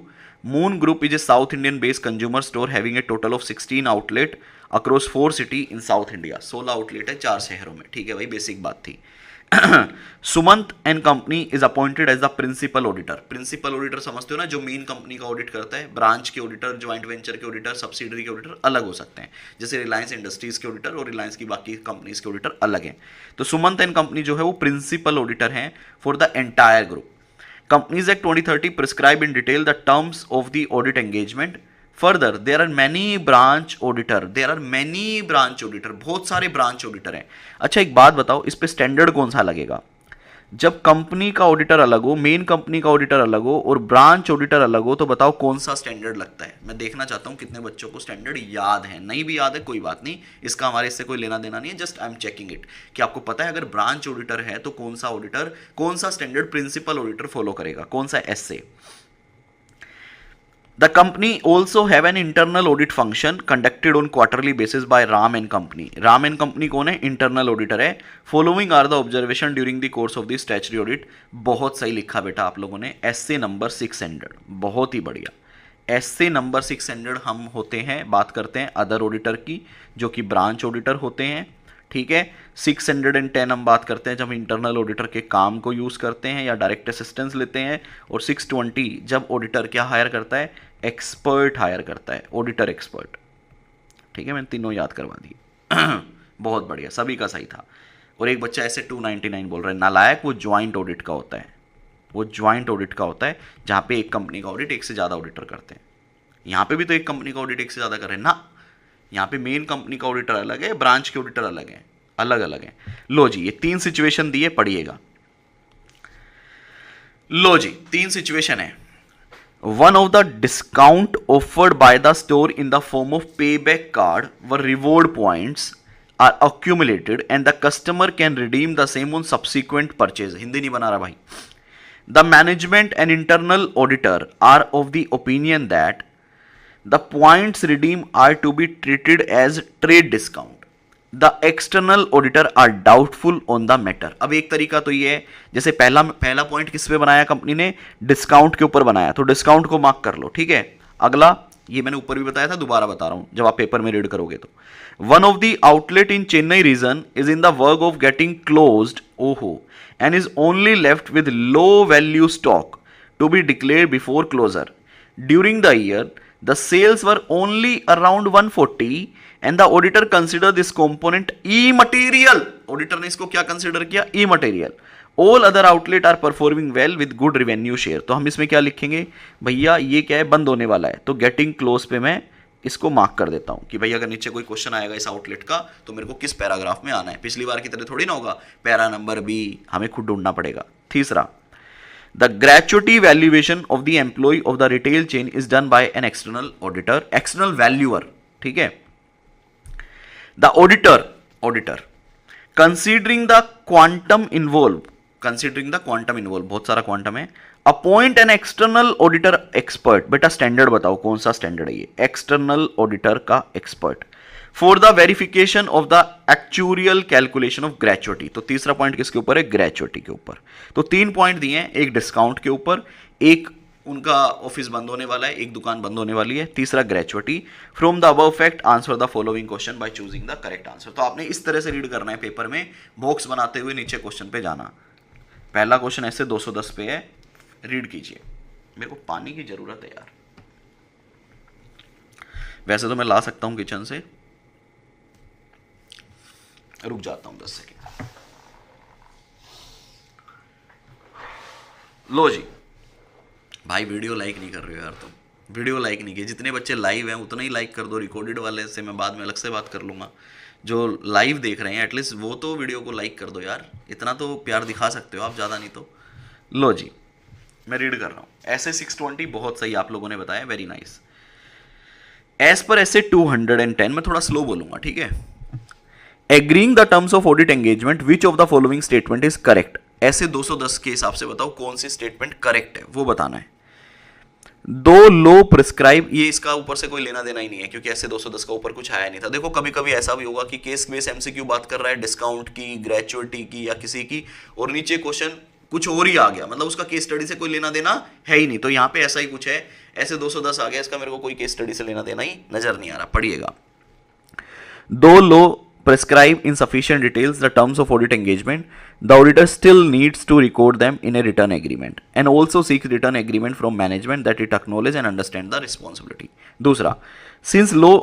Moon Group is a South Indian based consumer store having a total of 16 outlet across 4 cities in South India. 16 outlet है 4 शहरों में, ठीक है भाई, basic बात थी। Sumant and company is appointed as the principal auditor. Principal auditor समझते हो ना, जो मेन कंपनी का ऑडिट करता है। ब्रांच के ऑडिटर, ज्वाइंट वेंचर के ऑडिटर, सब्सिडरी के ऑडिटर अलग हो सकते हैं, जैसे रिलायंस इंडस्ट्रीज के ऑडिटर और रिलायंस की बाकी कंपनीज के ऑडिटर अलग हैं। तो सुमंत एंड कंपनी जो है वो प्रिंसिपल ऑडिटर हैं for the entire group. Companies act 2030 prescribe in detail the terms of the audit engagement. Further there are many branch auditor, बहुत सारे ब्रांच ऑडिटर हैं। अच्छा एक बात बताओ, इस पे स्टैंडर्ड कौन सा लगेगा? जब कंपनी का ऑडिटर अलग हो, मेन कंपनी का ऑडिटर अलग हो और ब्रांच ऑडिटर अलग हो, तो बताओ कौन सा स्टैंडर्ड लगता है। मैं देखना चाहता हूं कितने बच्चों को स्टैंडर्ड याद है। नहीं भी याद है कोई बात नहीं, इसका हमारे इससे कोई लेना देना नहीं है, just I am checking it कि आपको पता है अगर ब्रांच ऑडिटर है तो कौन सा ऑडिटर, कौन सा स्टैंडर्ड प्रिंसिपल ऑडिटर फॉलो करेगा, कौन सा S A. The company also have an internal audit function conducted on quarterly basis by Ram and Company. Ram and Company कौन है? Internal auditor है। Following are the observation during the course of the statutory audit। बहुत सही लिखा बेटा आप लोगों ने। एसए नंबर 600, बहुत ही बढ़िया। एसए नंबर 600 हम होते हैं, बात करते हैं अदर ऑडिटर की, जो कि ब्रांच ऑडिटर होते हैं, ठीक है। 610 हम बात करते हैं जब इंटरनल ऑडिटर के काम को यूज़ करते हैं या डायरेक्ट असिस्टेंस लेते हैं, और 620 जब ऑडिटर क्या हायर करता है? एक्सपर्ट हायर करता है, ऑडिटर एक्सपर्ट, ठीक है। मैंने तीनों याद करवा दी। बहुत बढ़िया, सभी का सही था। और एक बच्चा ऐसे 299 बोल रहा है, नालायक, वो ज्वाइंट ऑडिट का होता है, वो ज्वाइंट ऑडिट का होता है जहाँ पे एक कंपनी का ऑडिट एक से ज़्यादा ऑडिटर करते हैं। यहाँ पे भी तो एक कंपनी का ऑडिट एक से ज़्यादा कर रहे हैं ना, यहाँ पे मेन कंपनी का ऑडिटर अलग है, ब्रांच के ऑडिटर अलग है, अलग अलग है। लो जी, ये 3 सिचुएशन दिए, पढ़िएगा। लो जी, 3 सिचुएशन है। One of the discount offered by the store in the form of payback card where reward points are accumulated and the customer can redeem the same on subsequent purchase। Hindi नहीं बना रहा भाई। The management and internal auditor are of the opinion that the points redeemed are to be treated as trade discount। The external auditor are doubtful on the matter. अब एक तरीका तो ये है, जैसे पहला पॉइंट किस पे बनाया कंपनी ने? डिस्काउंट के ऊपर बनाया, तो डिस्काउंट को मार्क कर लो, ठीक है। अगला, ये मैंने ऊपर भी बताया था, दोबारा बता रहा हूं जब आप पेपर में रीड करोगे तो। One of the outlet in Chennai region is in the work of getting closed, ओहो, and is only left with low value stock to be declare before closure. During the year the sales were only around 140 and the auditor considered this component immaterial। auditor ने इसको क्या consider किया? immaterial। all other outlet are performing well with good revenue share। तो हम इसमें क्या लिखेंगे भैया? ये क्या है? बंद होने वाला है, तो गेटिंग क्लोज पे मैं इसको मार्क कर देता हूं कि भाई अगर नीचे कोई क्वेश्चन आएगा इस आउटलेट का तो मेरे को किस पैराग्राफ में आना है। पिछली बार की तरह थोड़ी ना होगा, पैरा नंबर बी हमें खुद ढूंढना पड़ेगा। तीसरा, the gratuity valuation of the employee of the retail chain is done by an external auditor, external valuer, ठीक है। the auditor considering the quantum involved, बहुत सारा क्वांटम है, appoint an external auditor expert. बेटा स्टैंडर्ड बताओ कौन सा standard है ये? एक्सटर्नल ऑडिटर का expert for the verification of the actuarial calculation of gratuity. तो तीसरा पॉइंट किसके ऊपर है? ग्रेचुटी के ऊपर। तो 3 पॉइंट दिए हैं, एक डिस्काउंट के ऊपर, एक उनका ऑफिस बंद होने वाला है, एक दुकान बंद होने वाली है, तीसरा gratuity. From the above fact answer the following question by choosing the correct answer. तो आपने इस तरह से रीड करना है पेपर में, बॉक्स बनाते हुए नीचे क्वेश्चन पे जाना। पहला क्वेश्चन ऐसे 210 पे है, रीड कीजिए। मेरे को पानी की जरूरत है यार, वैसे तो मैं ला सकता हूं किचन से, रुक जाता हूं 10 सेकेंड। लो जी भाई, वीडियो लाइक नहीं कर रहे हो यार तुम, वीडियो लाइक नहीं किए। जितने बच्चे लाइव हैं उतना ही लाइक कर दो, रिकॉर्डेड वाले से मैं बाद में अलग से बात कर लूंगा। जो लाइव देख रहे हैं एटलीस्ट वो तो वीडियो को लाइक कर दो यार, इतना तो प्यार दिखा सकते हो आप, ज़्यादा नहीं तो। लो जी मैं रीड कर रहा हूँ। ऐसे 620 बहुत सही आप लोगों ने बताया, वेरी नाइस। एज पर ऐसे 210, मैं थोड़ा स्लो बोलूंगा, ठीक है। Agreeing the terms of audit engagement which of the following statement is correct. ऐसे 210 के हिसाब से बताओ कौन सी स्टेटमेंट करेक्ट है, वो बताना है। दो लो प्रिस्क्राइब, ये इसका ऊपर से कोई लेना देना ही नहीं है क्योंकि ऐसे 210 का ऊपर कुछ आया नहीं था। देखो कभी कभी ऐसा भी होगा कि केस बेस एमसीक्यू बात कर रहा है डिस्काउंट की, ग्रेचुइटी की या किसी की, और नीचे क्वेश्चन कुछ और ही आ गया, मतलब उसका केस स्टडी से कोई लेना देना है ही नहीं। तो यहाँ पे ऐसा ही कुछ है, ऐसे 210 आ गया, इसका मेरे को कोई केस स्टडी से लेना देना ही नजर नहीं आ रहा। पढ़िएगा। दो लो prescribe in sufficient details the terms of audit engagement, the auditor still needs to record them in a written agreement and also seeks written agreement from management that it acknowledge and understand the responsibility. दूसरा, since law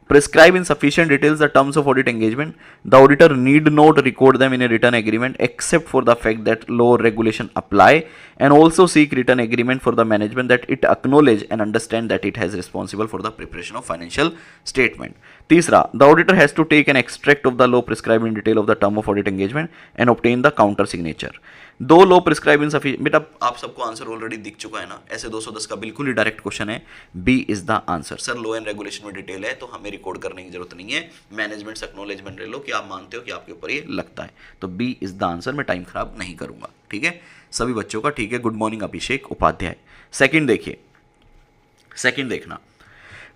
prescribe in sufficient details the terms of audit engagement, the auditor need not record them in a written agreement except for the fact that law or regulation apply and also seek written agreement for the management that it acknowledge and understand that it has responsible for the preparation of financial statement. तीसरा, the auditor has to take an extract of the law prescribed in detail of the term of audit engagement and obtain the counter signature. दो लो prescribe in sufficient. बेटा आप सबको answer already दिख चुका है ना, ऐसे 210 का बिल्कुल ही डायरेक्ट क्वेश्चन है, B is the answer. Sir law and regulation में डिटेल है तो हमें रिकॉर्ड करने की जरूरत नहीं है, मैनेजमेंट से एक्नॉलेजमेंट ले लो कि आप मानते हो कि आपके ऊपर ये लगता है, तो बी इज द आंसर। मैं टाइम खराब नहीं करूंगा, ठीक है सभी बच्चों का, ठीक है। Good morning Abhishek Upadhyay. Second देखिए, सेकंड देखना,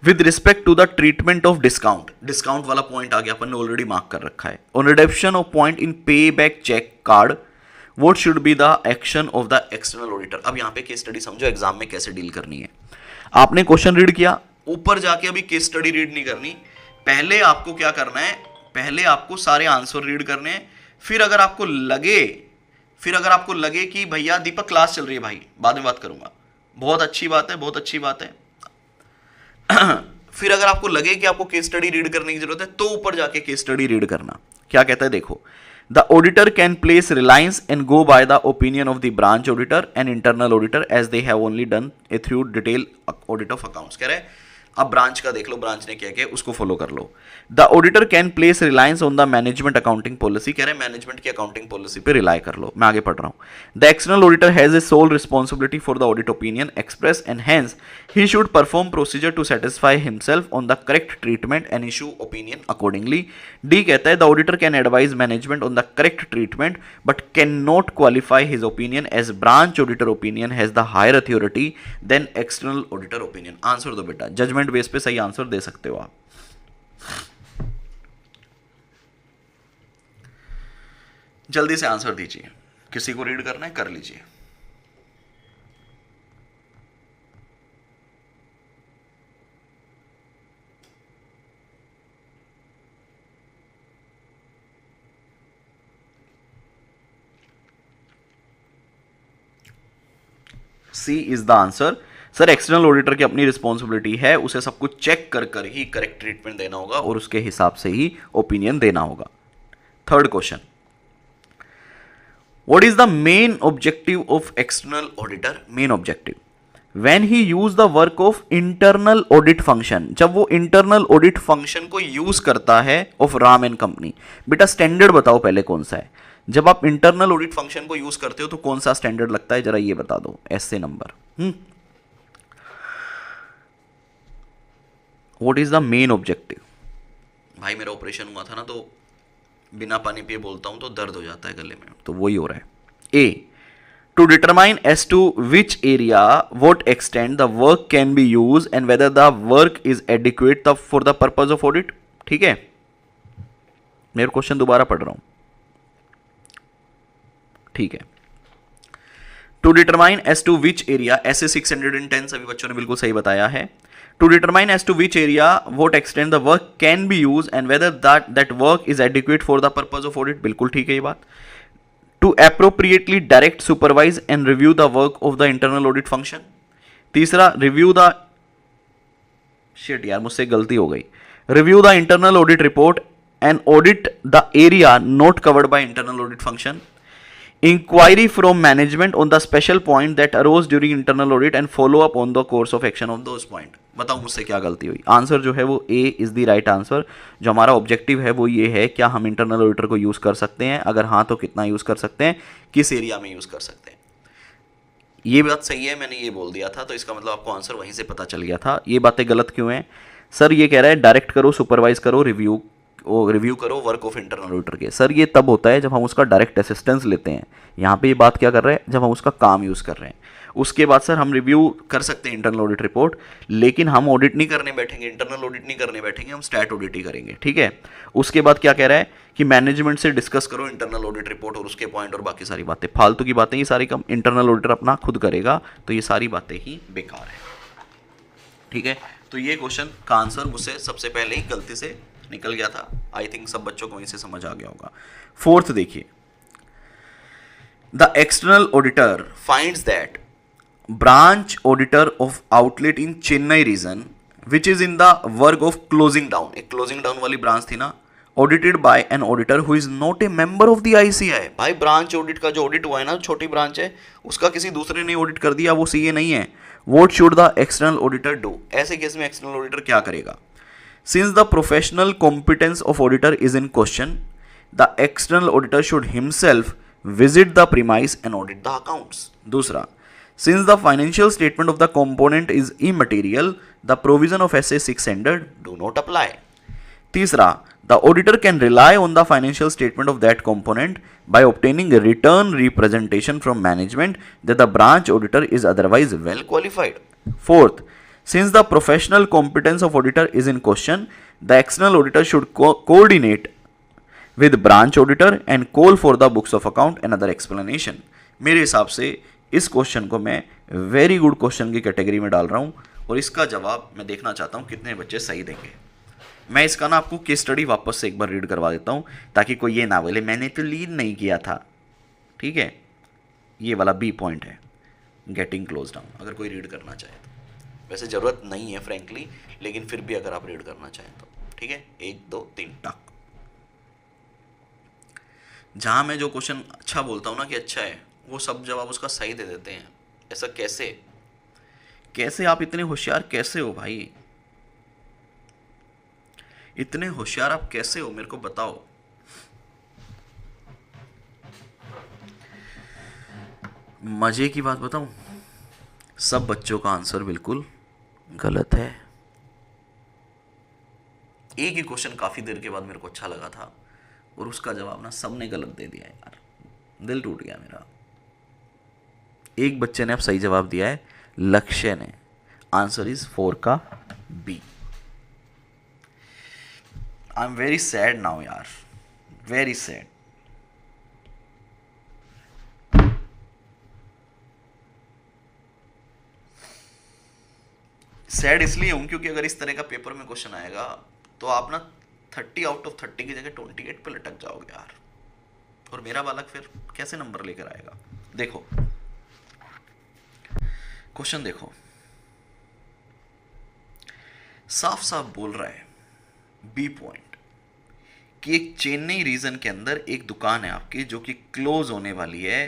with respect to the treatment of discount, discount वाला पॉइंट आ गया, अपन ने ऑलरेडी मार्क कर रखा है। On redemption of point in pay back check card what should be the action of the external auditor. अब यहां पे केस स्टडी समझो एग्जाम में कैसे डील करनी है। आपने क्वेश्चन रीड किया, ऊपर जाके अभी केस स्टडी रीड नहीं करनी, पहले आपको क्या करना है, पहले आपको सारे आंसर रीड करने हैं, फिर अगर आपको लगे कि भैया दीपक क्लास चल रही है भाई, बाद में बात करूंगा, बहुत अच्छी बात है, बहुत अच्छी बात है फिर अगर आपको लगे कि आपको केस स्टडी रीड करने की जरूरत है तो ऊपर जाके केस स्टडी रीड करना। क्या कहता है देखो, the auditor can place reliance and go by the opinion of the branch auditor and internal auditor as they have only done a through detail audit of accounts. कह रहे हैं अब branch का देख लो, ब्रांच ने क्या किया उसको फॉलो कर लो। The auditor can place reliance on the management accounting policy, कह रहे हैं मैनेजमेंट की अकाउंटिंग पॉलिसी पे रिलाई कर लो। मैं आगे पढ़ रहा हूं। The external auditor has a sole responsibility for the audit opinion express and hence he should perform procedure to satisfy himself on the correct treatment and issue opinion accordingly. D कहता है the auditor can advise management on the correct treatment but can not qualify his opinion as branch auditor opinion has the higher authority than external auditor opinion. Answer दो बेटा, judgement base पे सही answer दे सकते हो आप। जल्दी से answer दीजिए, किसी को रीड करना है कर लीजिए। C is the answer. Sir external auditor की अपनी रिस्पॉन्सिबिलिटी है, उसे सब कुछ चेक कर कर ही करेक्ट ट्रीटमेंट देना होगा और उसके हिसाब से ही ओपिनियन देना होगा। Third question, what is the main objective of external auditor. Main objective, when he use the work of internal audit function, जब वो इंटरनल ऑडिट फंक्शन को यूज करता है ऑफ राम एंड कंपनी। बेटा स्टैंडर्ड बताओ पहले कौन सा है, जब आप इंटरनल ऑडिट फंक्शन को यूज करते हो तो कौन सा स्टैंडर्ड लगता है, जरा ये बता दो ऐसे number. What is the main objective. भाई मेरा ऑपरेशन हुआ था ना, तो बिना पानी पिए बोलता हूं तो दर्द हो जाता है गले में, तो वही हो रहा है। A, to determine as to which area what extend the work can be use and whether the work is adequate for the purpose of audit. ठीक है, मेरा क्वेश्चन दोबारा पढ़ रहा हूं, ठीक है। To determine as to which area, ऐसे 610 सभी बच्चों ने बिल्कुल सही बताया है। To determine as to which area what extent the work can be used and whether that work is adequate for the purpose of audit, बिल्कुल ठीक है ये बात। To appropriately direct, supervise and review the work of the internal audit function। तीसरा, review the shit यार मुझसे गलती हो गई, review the internal audit report and audit the area not covered by internal audit function। Inquiry from management on the special point that arose during internal audit and follow up on the course of action of those point। बताओ मुझसे क्या गलती हुई। Answer जो है वो ए is the right answer. जो हमारा ऑब्जेक्टिव है वो ये है, क्या हम इंटरनल ऑडिटर को यूज कर सकते हैं, अगर हाँ तो कितना यूज कर सकते हैं, किस एरिया में यूज कर सकते हैं। ये बात सही है, मैंने ये बोल दिया था, तो इसका मतलब आपको आंसर वहीं से पता चल गया था। ये बातें गलत क्यों हैं सर, ये कह रहा है डायरेक्ट करो, सुपरवाइज करो, रिव्यू करो वर्क ऑफ इंटरनल ऑडिटर के। सर ये तब होता है जब हम उसका डायरेक्ट असिस्टेंस लेते हैं। यहाँ पे ये बात क्या कर रहे हैं, जब हम उसका काम यूज़ कर रहे हैं। उसके बाद सर हम रिव्यू कर सकते हैं इंटरनल ऑडिट रिपोर्ट, लेकिन हम ऑडिट नहीं करने बैठेंगे, इंटरनल ऑडिट नहीं करने बैठेंगे, हम स्टैट ऑडिट ही करेंगे। ठीक है, उसके बाद क्या कह रहा है कि मैनेजमेंट से डिस्कस करो इंटरनल ऑडिट रिपोर्ट और उसके पॉइंट और बाकी सारी बातें, फालतू की बातें ये सारी कम इंटरनल ऑडिटर अपना खुद करेगा, तो ये सारी बातें ही बेकार है। ठीक है, तो ये क्वेश्चन का आंसर मुझसे सबसे पहले ही गलती से निकल गया था। आई थिंक सब बच्चों को वहीं से समझ आ गया होगा। फोर्थ देखिए, the external auditor finds that branch auditor of outlet in Chennai region which is in the work of closing down, एक closing down वाली ब्रांच थी ना, audited by an auditor who is not a member of the ICI। भाई branch audit का जो audit हुआ है ना, छोटी ब्रांच है, उसका किसी दूसरे ने ऑडिट कर दिया, वो सीए नहीं है। What should the external auditor do? ऐसे केस में एक्सटर्नल ऑडिटर क्या करेगा। Since the professional competence of auditor is in question, the external auditor should himself visit the premise and audit the accounts. दूसरा, since the financial statement of the component is immaterial, the provision of SA 600 do not apply. तीसरा, the auditor can rely on the financial statement of that component by obtaining a return representation from management that the branch auditor is otherwise well qualified. Fourth, since the professional competence of auditor is in question, the external auditor should coordinate with branch auditor and call for the books of account and other explanation. मेरे हिसाब से इस question को मैं very good question की category में डाल रहा हूँ और इसका जवाब मैं देखना चाहता हूँ कितने बच्चे सही देंगे. मैं इसका ना आपको केस स्टडी वापस से एक बार रीड करवा देता हूँ ताकि कोई ये ना बोले मैंने तो लीड नहीं किया था. ठीक है, ये वाला बी पॉइंट है, गेटिंग क्लोज डाउन. अगर कोई रीड करना चाहे तो, वैसे ज़रूरत नहीं है फ्रेंकली, लेकिन फिर भी अगर आप रीड करना चाहें तो ठीक है. 1 2 3 टक. जहाँ मैं जो क्वेश्चन अच्छा बोलता हूँ ना कि अच्छा है, वो सब जवाब उसका सही दे देते हैं. ऐसा कैसे? कैसे आप इतने होशियार कैसे हो भाई? इतने होशियार आप कैसे हो, मेरे को बताओ. मजे की बात बताऊं, सब बच्चों का आंसर बिल्कुल गलत है. एक ही क्वेश्चन काफी देर के बाद मेरे को अच्छा लगा था और उसका जवाब ना सबने गलत दे दिया यार. दिल टूट गया मेरा. एक बच्चे ने अब सही जवाब दिया है, लक्ष्य ने. आंसर इज 4 का B. I am very sad now यार, वेरी सैड. सैड इसलिए हूं क्योंकि अगर इस तरह का पेपर में क्वेश्चन आएगा तो आप ना 30 आउट ऑफ 30 की जगह 28 पे लटक जाओगे यार. और मेरा बालक फिर कैसे नंबर लेकर आएगा? देखो क्वेश्चन देखो, साफ साफ बोल रहा है बी पॉइंट कि एक चेन्नई रीजन के अंदर एक दुकान है आपकी जो कि क्लोज होने वाली है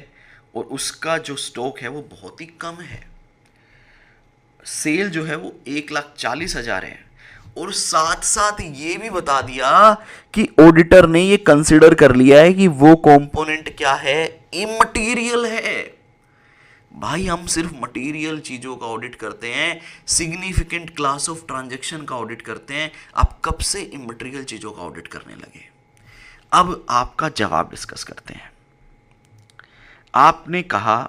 और उसका जो स्टॉक है वो बहुत ही कम है. सेल जो है वो 1,40,000 है और साथ साथ ये भी बता दिया कि ऑडिटर ने ये कंसिडर कर लिया है कि वो कंपोनेंट क्या है, इमटेरियल है. भाई हम सिर्फ मटेरियल चीजों का ऑडिट करते हैं, सिग्निफिकेंट क्लास ऑफ ट्रांजैक्शन का ऑडिट करते हैं. आप कब से इमटेरियल चीजों का ऑडिट करने लगे? अब आपका जवाब डिस्कस करते हैं. आपने कहा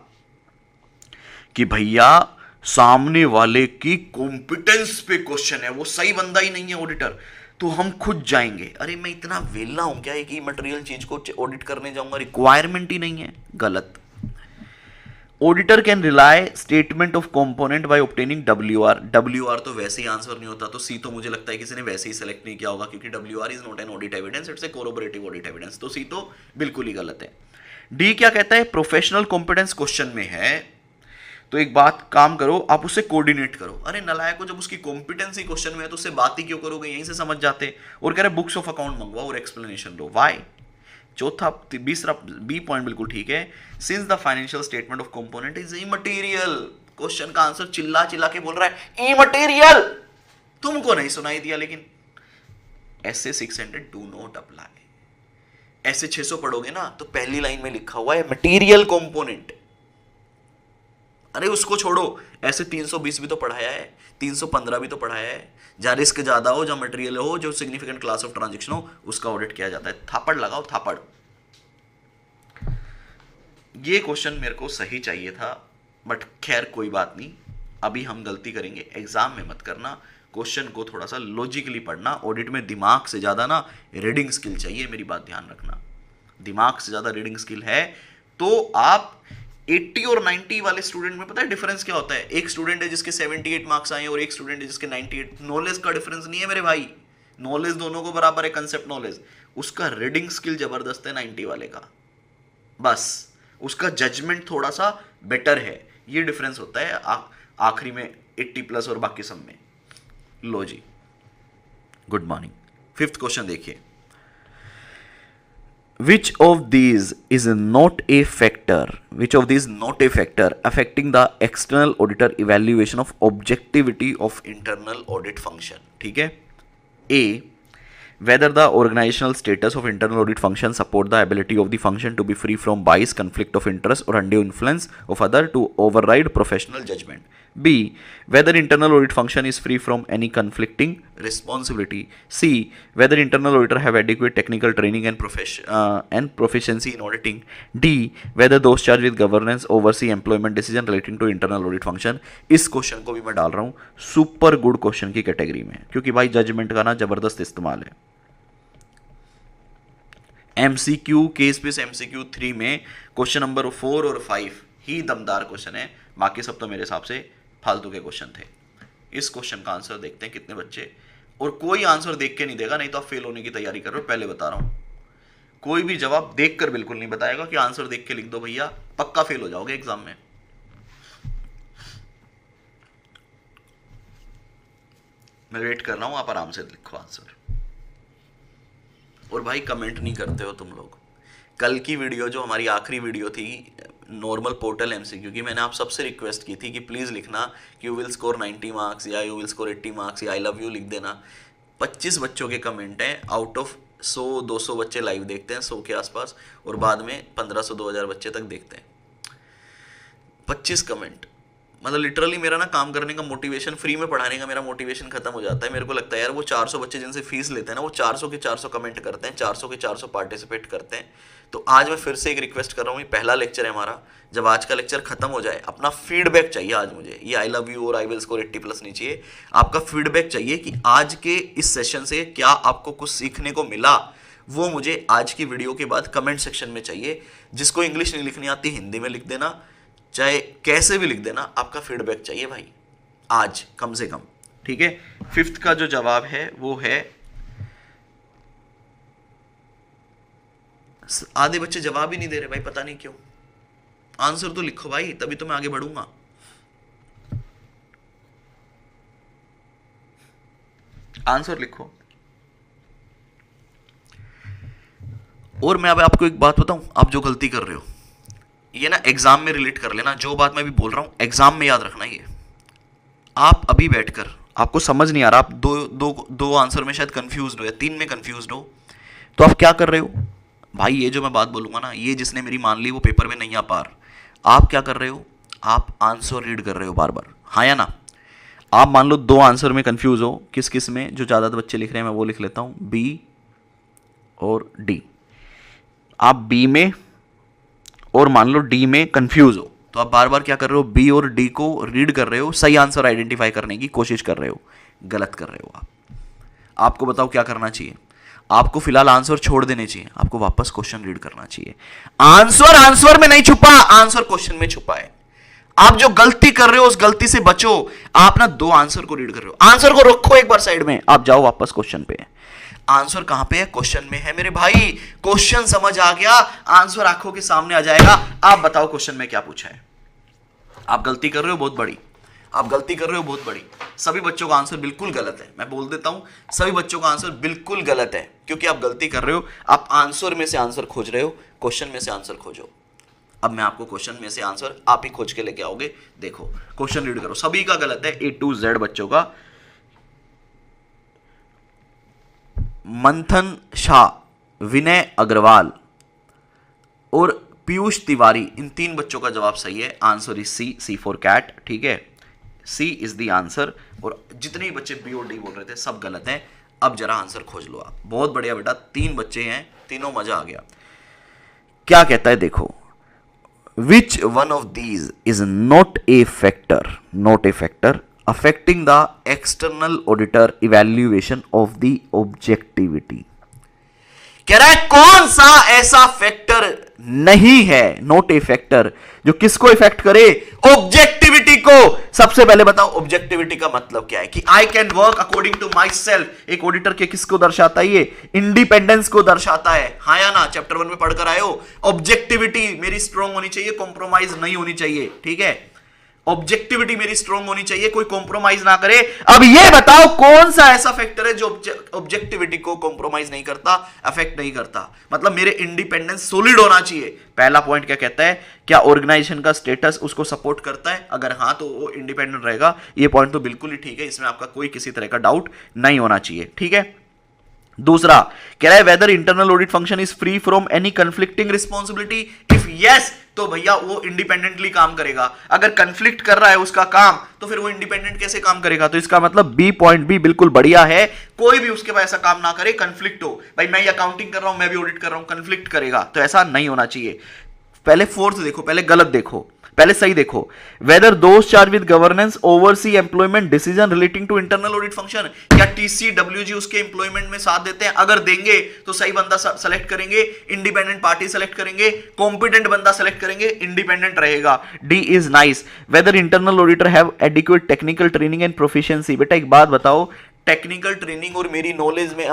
कि भैया सामने वाले की कॉम्पिटेंस पे क्वेश्चन है, वो सही बंदा ही नहीं है ऑडिटर, तो हम खुद जाएंगे. अरे मैं इतना वेला हूं क्या कि मटेरियल चीज को ऑडिट करने जाऊंगा? रिक्वायरमेंट ही नहीं है. गलत. Auditor can rely statement of component by obtaining WR. WR तो वैसे ही आंसर नहीं होता, तो सी तो मुझे लगता है किसी ने वैसे ही सेलेक्ट नहीं किया होगा क्योंकि WR is not an audit evidence, it's a corroborative audit evidence. तो सी तो बिल्कुल ही गलत है. डी क्या कहता है? प्रोफेशनल कॉम्पिटेंस क्वेश्चन में है तो एक बात काम करो, आप उससे कोऑर्डिनेट करो. अरे नलायक को, जब उसकी कॉम्पिटेंसी क्वेश्चन में है तो उससे बात ही क्यों करोगे? यहीं से समझ जाते. और कह रहे बुक्स ऑफ अकाउंट मंगवाओ और एक्सप्लेनेशन दो. वाई? चौथा तीसरा बी पॉइंट बिल्कुल ठीक है. Since the financial statement of component is immaterial. Question का आंसर चिल्ला चिल्ला के बोल रहा है इमटेरियल. तुमको नहीं सुनाई दिया, लेकिन ऐसे 600 डू नॉट अप्लाई. ऐसे 600 पढ़ोगे ना तो पहली लाइन में लिखा हुआ है मटेरियल कंपोनेंट. अरे उसको छोड़ो, ऐसे 320 भी तो पढ़ाया है, 315 भी तो पढ़ाया है. जहां रिस्क ज्यादा हो, जहां मटेरियल हो, जो सिग्निफिकेंट क्लास ऑफ ट्रांजैक्शन हो, उसका ऑडिट किया जाता है. थापड़ लगाओ, थापड़. ये क्वेश्चन मेरे को सही चाहिए था, बट खैर कोई बात नहीं. अभी हम गलती करेंगे, एग्जाम में मत करना. क्वेश्चन को थोड़ा सा लॉजिकली पढ़ना. ऑडिट में दिमाग से ज्यादा ना रीडिंग स्किल चाहिए, मेरी बात ध्यान रखना. दिमाग से ज्यादा रीडिंग स्किल है तो आप 80 और 90 वाले स्टूडेंट में पता है डिफरेंस क्या होता है? एक स्टूडेंट है जिसके 78 मार्क्स आए और एक स्टूडेंट है जिसके 98. नॉलेज का डिफरेंस नहीं है मेरे भाई, नॉलेज दोनों को बराबर है, कंसेप्ट नॉलेज. उसका रीडिंग स्किल जबरदस्त है 90 वाले का, बस उसका जजमेंट थोड़ा सा बेटर है. ये डिफरेंस होता है आखिरी में 80 प्लस और बाकी सब में. लो जी, गुड मॉर्निंग. 5th क्वेश्चन देखिए. Which of these is not a factor? Which of these not a factor affecting the external auditor evaluation of objectivity of internal audit function? ठीक है. A. whether the organizational status of internal audit function support the ability of the function to be free from bias, conflict of interest or undue influence of other to override professional judgment. B, whether internal audit function is free from any conflicting responsibility. C, whether internal auditor have adequate technical training and proficiency in auditing. D, whether those charged with governance oversee employment decision relating to internal audit function. इस question को भी मैं डाल रहा हूँ super good question की category में, क्योंकि भाई जजमेंट का ना जबरदस्त इस्तेमाल है। एमसीक्यू केस बेस एमसीक्यू 3 में क्वेश्चन नंबर 4 और 5 ही दमदार क्वेश्चन है, बाकी सब तो मेरे हिसाब से फालतू के क्वेश्चन थे। इस क्वेश्चन का आंसर देखते हैं कितने बच्चे, और कोई आंसर देख के नहीं देगा, नहीं तो आप फेल होने की तैयारी कर रहे हो, पहले बता रहा हूं। कोई भी जवाब देखकर बिल्कुल नहीं बताएगा कि आंसर देख के लिख दो भैया, पक्का फेल हो जाओगे एग्जाम में। मैं वेट कर रहा हूं, आप आराम से लिखो आंसर। और भाई कमेंट नहीं करते हो तुम लोग। कल की वीडियो जो हमारी आखिरी वीडियो थी नॉर्मल पोर्टल एमसीक्यू की, मैंने आप सबसे रिक्वेस्ट की थी कि प्लीज़ लिखना कि यू विल स्कोर 90 मार्क्स या यू विल स्कोर 80 मार्क्स या आई लव यू लिख देना। 25 बच्चों के कमेंट हैं, आउट ऑफ 100-200 बच्चे लाइव देखते हैं, 100 के आसपास, और बाद में 1500-2000 बच्चे तक देखते हैं। 25 कमेंट, मतलब लिटरली मेरा ना काम करने का मोटिवेशन, फ्री में पढ़ाने का मेरा मोटिवेशन खत्म हो जाता है। मेरे को लगता है यार वो 400 बच्चे जिनसे फीस लेते हैं ना, वो 400 के 400 कमेंट करते हैं, 400 के 400 पार्टिसिपेट करते हैं। तो आज मैं फिर से एक रिक्वेस्ट कर रहा हूँ, ये पहला लेक्चर है हमारा, जब आज का लेक्चर खत्म हो जाए अपना फीडबैक चाहिए आज मुझे। ये आई लव यू और आई विल स्कोर 80+ नहीं चाहिए, आपका फीडबैक चाहिए कि आज के इस सेशन से क्या आपको कुछ सीखने को मिला, वो मुझे आज की वीडियो के बाद कमेंट सेक्शन में चाहिए। जिसको इंग्लिश नहीं लिखनी आती हिंदी में लिख देना, चाहे कैसे भी लिख देना, आपका फीडबैक चाहिए भाई आज कम से कम, ठीक है। 5th का जो जवाब है वो है, आधे बच्चे जवाब ही नहीं दे रहे भाई, पता नहीं क्यों। आंसर तो लिखो भाई, तभी तो मैं आगे बढ़ूंगा। आंसर लिखो। और मैं अब आपको एक बात बताऊं, आप जो गलती कर रहे हो ये ना एग्जाम में रिलेट कर लेना। जो बात मैं भी बोल रहा हूं एग्जाम में याद रखना। ये आप अभी बैठकर, आपको समझ नहीं आ रहा, आप दो आंसर में शायद कंफ्यूज हो या 3 में कंफ्यूज हो, तो आप क्या कर रहे हो भाई, ये जो मैं बात बोलूंगा ना, ये जिसने मेरी मान ली वो पेपर में नहीं आ पा रहा। आप क्या कर रहे हो, आप आंसर रीड कर रहे हो बार बार, हाँ या ना। आप मान लो 2 आंसर में कंफ्यूज हो, किस किस में, जो ज़्यादा बच्चे लिख रहे हैं मैं वो लिख लेता हूँ, बी और डी। आप बी में और मान लो डी में कंफ्यूज हो, तो आप बार बार क्या कर रहे हो, बी और डी को रीड कर रहे हो, सही आंसर आइडेंटिफाई करने की कोशिश कर रहे हो, गलत कर रहे हो आप। आपको बताओ क्या करना चाहिए, आपको फिलहाल आंसर छोड़ देने चाहिए, आपको वापस क्वेश्चन रीड करना चाहिए। आंसर में नहीं छुपा, आंसर क्वेश्चन में छुपा है। आप जो गलती कर रहे हो उस गलती से बचो। आप ना 2 आंसर को रीड कर रहे हो, आंसर को रखो एक बार साइड में, आप जाओ वापस क्वेश्चन पे। आंसर कहां पे है, क्वेश्चन में है मेरे भाई। क्वेश्चन समझ आ गया, आंसर आंखों के सामने आ जाएगा। आप बताओ क्वेश्चन में क्या पूछा है। आप गलती कर रहे हो बहुत बड़ी, आप गलती कर रहे हो बहुत बड़ी। सभी बच्चों का आंसर बिल्कुल गलत है, मैं बोल देता हूं, सभी बच्चों का आंसर बिल्कुल गलत है, क्योंकि आप गलती कर रहे हो। आप आंसर में से आंसर खोज रहे हो, क्वेश्चन में से आंसर खोजो। अब मैं आपको क्वेश्चन में से आंसर आप ही खोज के लेके आओगे। देखो क्वेश्चन रीड करो, सभी का गलत है, A to Z बच्चों का। मंथन शाह, विनय अग्रवाल और पीयूष तिवारी, इन 3 बच्चों का जवाब सही है। Answer is C for cat, ठीक है, सी इज द आंसर। और जितने भी बच्चे बी और डी बोल रहे थे सब गलत हैं। अब जरा आंसर खोज लो आप। बहुत बढ़िया बेटा, 3 बच्चे हैं, तीनों मजा आ गया। क्या कहता है देखो, which one of these is not a factor affecting the external auditor evaluation of the objectivity। कह रहा है कौन सा ऐसा फैक्टर नहीं है, नॉट ए फैक्टर, जो किसको इफेक्ट करे, ऑब्जेक्टिविटी को। सबसे पहले बताओ ऑब्जेक्टिविटी का मतलब क्या है, कि I can work according to myself. एक ऑडिटर के किसको दर्शाता है, ये इंडिपेंडेंस को दर्शाता है, हाँ या ना। चैप्टर 1 में पढ़कर आए हो। ऑब्जेक्टिविटी मेरी स्ट्रॉन्ग होनी चाहिए, कॉम्प्रोमाइज नहीं होनी चाहिए, ठीक है। ऑब्जेक्टिविटी मेरी स्ट्रॉन्ग होनी चाहिए, कोई कॉम्प्रोमाइज ना करे। अब ये बताओ कौन सा ऐसा फैक्टर है जो ऑब्जेक्टिविटी को कॉम्प्रोमाइज नहीं करता, अफेक्ट नहीं करता। मतलब मेरे इंडिपेंडेंस सॉलिड होना चाहिए। पहला पॉइंट क्या कहता है, क्या ऑर्गेनाइजेशन का स्टेटस उसको सपोर्ट करता है, अगर हाँ तो वो इंडिपेंडेंट रहेगा। ये पॉइंट तो बिल्कुल ही ठीक है, इसमें आपका कोई किसी तरह का डाउट नहीं होना चाहिए, ठीक है। दूसरा कह रहा है weather internal audit function is free from any conflicting responsibility, if yes तो भैया वो इंडिपेंडेंटली काम करेगा, अगर कंफ्लिक्ट कर रहा है उसका काम तो फिर वो इंडिपेंडेंट कैसे काम करेगा। तो इसका मतलब बी पॉइंट बी बिल्कुल बढ़िया है, कोई भी उसके पास ऐसा काम ना करे कंफ्लिक्ट हो, भाई मैं ये अकाउंटिंग कर रहा हूं मैं भी ऑडिट कर रहा हूं कंफ्लिक्ट करेगा, तो ऐसा नहीं होना चाहिए। पहले फोर्थ देखो, पहले गलत देखो, पहले सही देखो, whether those charge with governance oversee employment decision relating to internal audit function, क्या टीसीडब्ल्यूजी उसके एम्प्लॉयमेंट में साथ देते हैं, अगर देंगे तो सही बंदा सेलेक्ट करेंगे, इंडिपेंडेंट पार्टी सेलेक्ट करेंगे, कॉम्पिटेंट बंदा सेलेक्ट करेंगे, इंडिपेंडेंट रहेगा। D is nice, weather internal auditor have adequate technical training and proficiency. बेटा एक बात बताओ, टेक्निकल ट्रेनिंग और मेरी नॉलेज में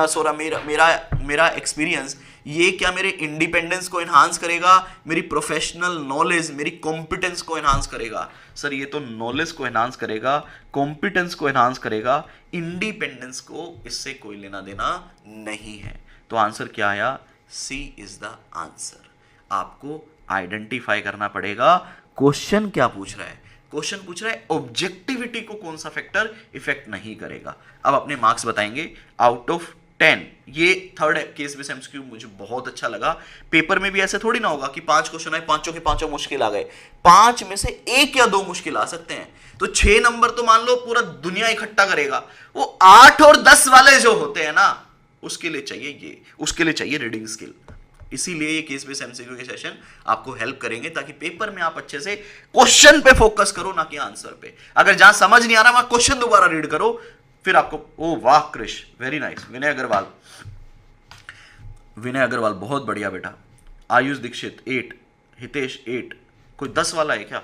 मेरा एक्सपीरियंस ये क्या मेरे इंडिपेंडेंस को एनहांस करेगा, मेरी प्रोफेशनल नॉलेज मेरी कॉम्पिटेंस को एनहांस करेगा। सर ये तो नॉलेज को एनहांस करेगा, कॉम्पिटेंस को एनहांस करेगा, इंडिपेंडेंस को इससे कोई लेना देना नहीं है। तो आंसर क्या आया, सी इज द आंसर। आपको आइडेंटिफाई करना पड़ेगा क्वेश्चन क्या पूछ रहा है। क्वेश्चन पूछ रहा है ऑब्जेक्टिविटी को कौन सा फैक्टर इफेक्ट नहीं करेगा। अब अपने मार्क्स बताएंगे आउट ऑफ 10। ये थर्ड केस बेस एमसीक्यू मुझे बहुत अच्छा लगा। पेपर में भी ऐसे थोड़ी ना होगा कि 5 क्वेश्चन आए, पांचों के पांचों मुश्किल आ गए, 5 में से 1 या 2 मुश्किल आ सकते हैं। तो 6 नंबर तो मान लो पूरा दुनिया इकट्ठा करेगा, वो 8 और 10 वाले जो होते हैं ना उसके लिए चाहिए रीडिंग स्किल। इसीलिए ये केस बेस एमसीक्यू के सेशन आपको हेल्प करेंगे ताकि पेपर में आप अच्छे से क्वेश्चन पे फोकस करो ना कि आंसर पे। अगर जहां समझ नहीं आ रहा वहां क्वेश्चन दोबारा रीड करो, फिर आपको ओ वाह क्रिश वेरी नाइस, विनय अग्रवाल बहुत बढ़िया बेटा, आयुष दीक्षित 8, हितेश 8, कोई 10 वाला है क्या,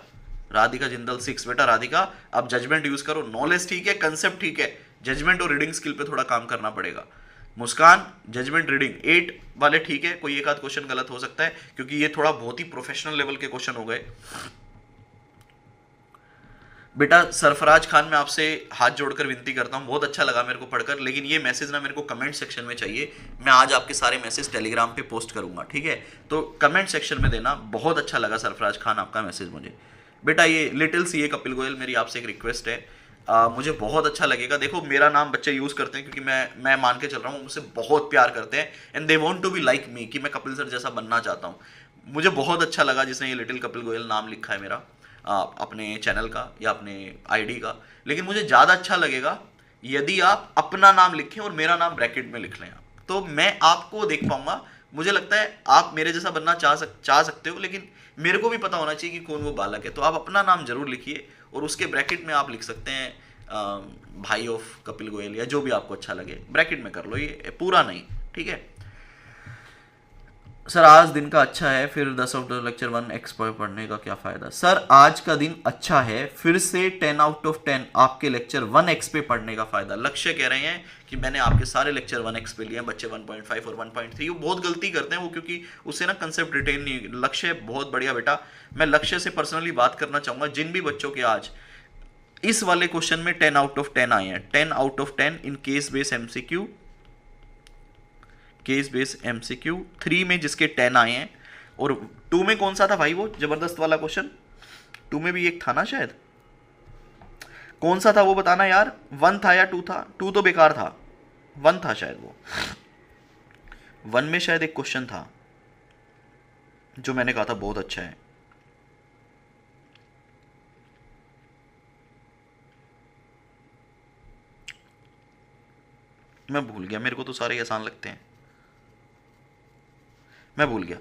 राधिका जिंदल 6। बेटा राधिका आप जजमेंट यूज करो, नॉलेज ठीक है, कंसेप्ट ठीक है, जजमेंट और रीडिंग स्किल पे थोड़ा काम करना पड़ेगा। मुस्कान जजमेंट रीडिंग 8 वाले ठीक है, कोई एक आध क्वेश्चन गलत हो सकता है क्योंकि ये थोड़ा बहुत ही प्रोफेशनल लेवल के क्वेश्चन हो गए। बेटा सरफराज खान मैं आपसे हाथ जोड़कर विनती करता हूं, बहुत अच्छा लगा मेरे को पढ़कर, लेकिन ये मैसेज ना मेरे को कमेंट सेक्शन में चाहिए। मैं आज आपके सारे मैसेज टेलीग्राम पे पोस्ट करूंगा, ठीक है, तो कमेंट सेक्शन में देना। बहुत अच्छा लगा सरफराज खान आपका मैसेज मुझे। बेटा ये लिटिल सी कपिल गोयल मेरी आपसे एक रिक्वेस्ट है, मुझे बहुत अच्छा लगेगा। देखो मेरा नाम बच्चे यूज करते हैं क्योंकि मैं मान के चल रहा हूँ मुझसे बहुत प्यार करते हैं and they want to be like me, कि मैं कपिल सर जैसा बनना चाहता हूँ। मुझे बहुत अच्छा लगा जिसने ये लिटिल कपिल गोयल नाम लिखा है मेरा अपने चैनल का या अपने आईडी का, लेकिन मुझे ज़्यादा अच्छा लगेगा यदि आप अपना नाम लिखें और मेरा नाम ब्रैकेट में लिख लें, तो मैं आपको देख पाऊंगा। मुझे लगता है आप मेरे जैसा बनना चाह सकते हो, लेकिन मेरे को भी पता होना चाहिए कि कौन वो बालक है। तो आप अपना नाम जरूर लिखिए और उसके ब्रैकेट में आप लिख सकते हैं भाई ऑफ कपिल गोयल या जो भी आपको अच्छा लगे, ब्रैकेट में कर लो, ये पूरा नहीं, ठीक है। सर आज दिन का अच्छा है, फिर 10 आउट ऑफ लेक्चर 1 एक्स पढ़ने का क्या फायदा। सर आज का दिन अच्छा है, फिर से 10 आउट ऑफ 10 आपके लेक्चर 1x पे पढ़ने का फायदा। लक्ष्य कह रहे हैं कि मैंने आपके सारे लेक्चर 1x पे लिए हैं, बच्चे 1.5 और 1.3 वो बहुत गलती करते हैं वो, क्योंकि उससे ना कंसेप्ट रिटेन नहीं। लक्ष्य बहुत बढ़िया बेटा, मैं लक्ष्य से पर्सनली बात करना चाहूंगा। जिन भी बच्चों के आज इस वाले क्वेश्चन में 10 आउट ऑफ 10 आए हैं, 10 out of 10 in case base MCQ, case base MCQ 3 में जिसके 10 आए हैं, और 2 में कौन सा था भाई वो जबरदस्त वाला क्वेश्चन, 2 में भी एक था ना शायद, कौन सा था वो बताना यार, 1 था या 2 था, 2 तो बेकार था, 1 था शायद वो, 1 में शायद एक क्वेश्चन था जो मैंने कहा था बहुत अच्छा है। मैं भूल गया, मेरे को तो सारे आसान लगते हैं, मैं भूल गया।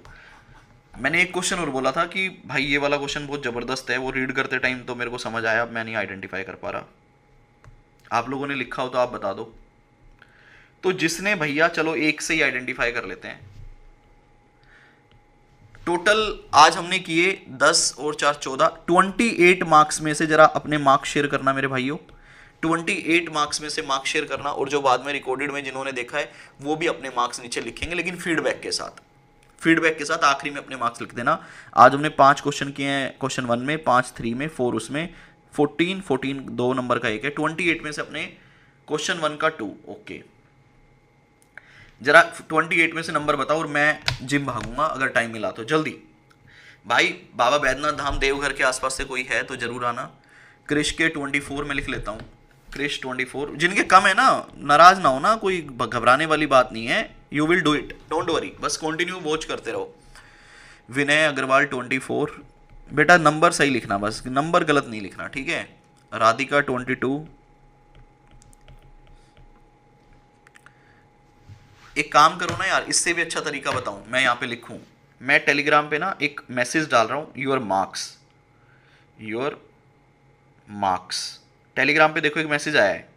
मैंने एक क्वेश्चन और बोला था कि भाई ये वाला क्वेश्चन बहुत ज़बरदस्त है, वो रीड करते टाइम तो मेरे को समझ आया, मैं नहीं आइडेंटिफाई कर पा रहा। आप लोगों ने लिखा हो तो आप बता दो। तो जिसने भैया, चलो एक से ही आइडेंटिफाई कर लेते हैं। टोटल आज हमने किए 10 और 4 14, 28 मार्क्स में से जरा अपने मार्क्स शेयर करना मेरे भाइयों, 28 मार्क्स में से मार्क्स शेयर करना, और जो बाद में रिकॉर्डेड में जिन्होंने देखा है वो भी अपने मार्क्स नीचे लिखेंगे, लेकिन फीडबैक के साथ आखिरी में अपने मार्क्स लिख देना। आज हमने 5 क्वेश्चन किए हैं, क्वेश्चन 1 में, 5 3 में, 4 उसमें, 14 2 नंबर का एक है, 28 में से अपने क्वेश्चन 1 का 2। ओके जरा 28 में से नंबर बताओ और मैं जिम भागूंगा अगर टाइम मिला तो, जल्दी भाई। बाबा बैद्यनाथ धाम देवघर के आसपास से कोई है तो जरूर आना। क्रिश के 24 में लिख लेता हूँ, क्रिश 24, जिनके कम है ना, नाराज ना हो ना, कोई घबराने वाली बात नहीं है, you will do it, don't worry, बस कंटिन्यू वॉच करते रहो। विनय अग्रवाल 24, बेटा नंबर सही लिखना, बस नंबर गलत नहीं लिखना, ठीक है। राधिका 22, एक काम करो ना यार, इससे भी अच्छा तरीका बताऊं, मैं यहां पे लिखूं, मैं टेलीग्राम पे ना एक मैसेज डाल रहा हूं, योर मार्क्स, टेलीग्राम पे देखो एक मैसेज आया है,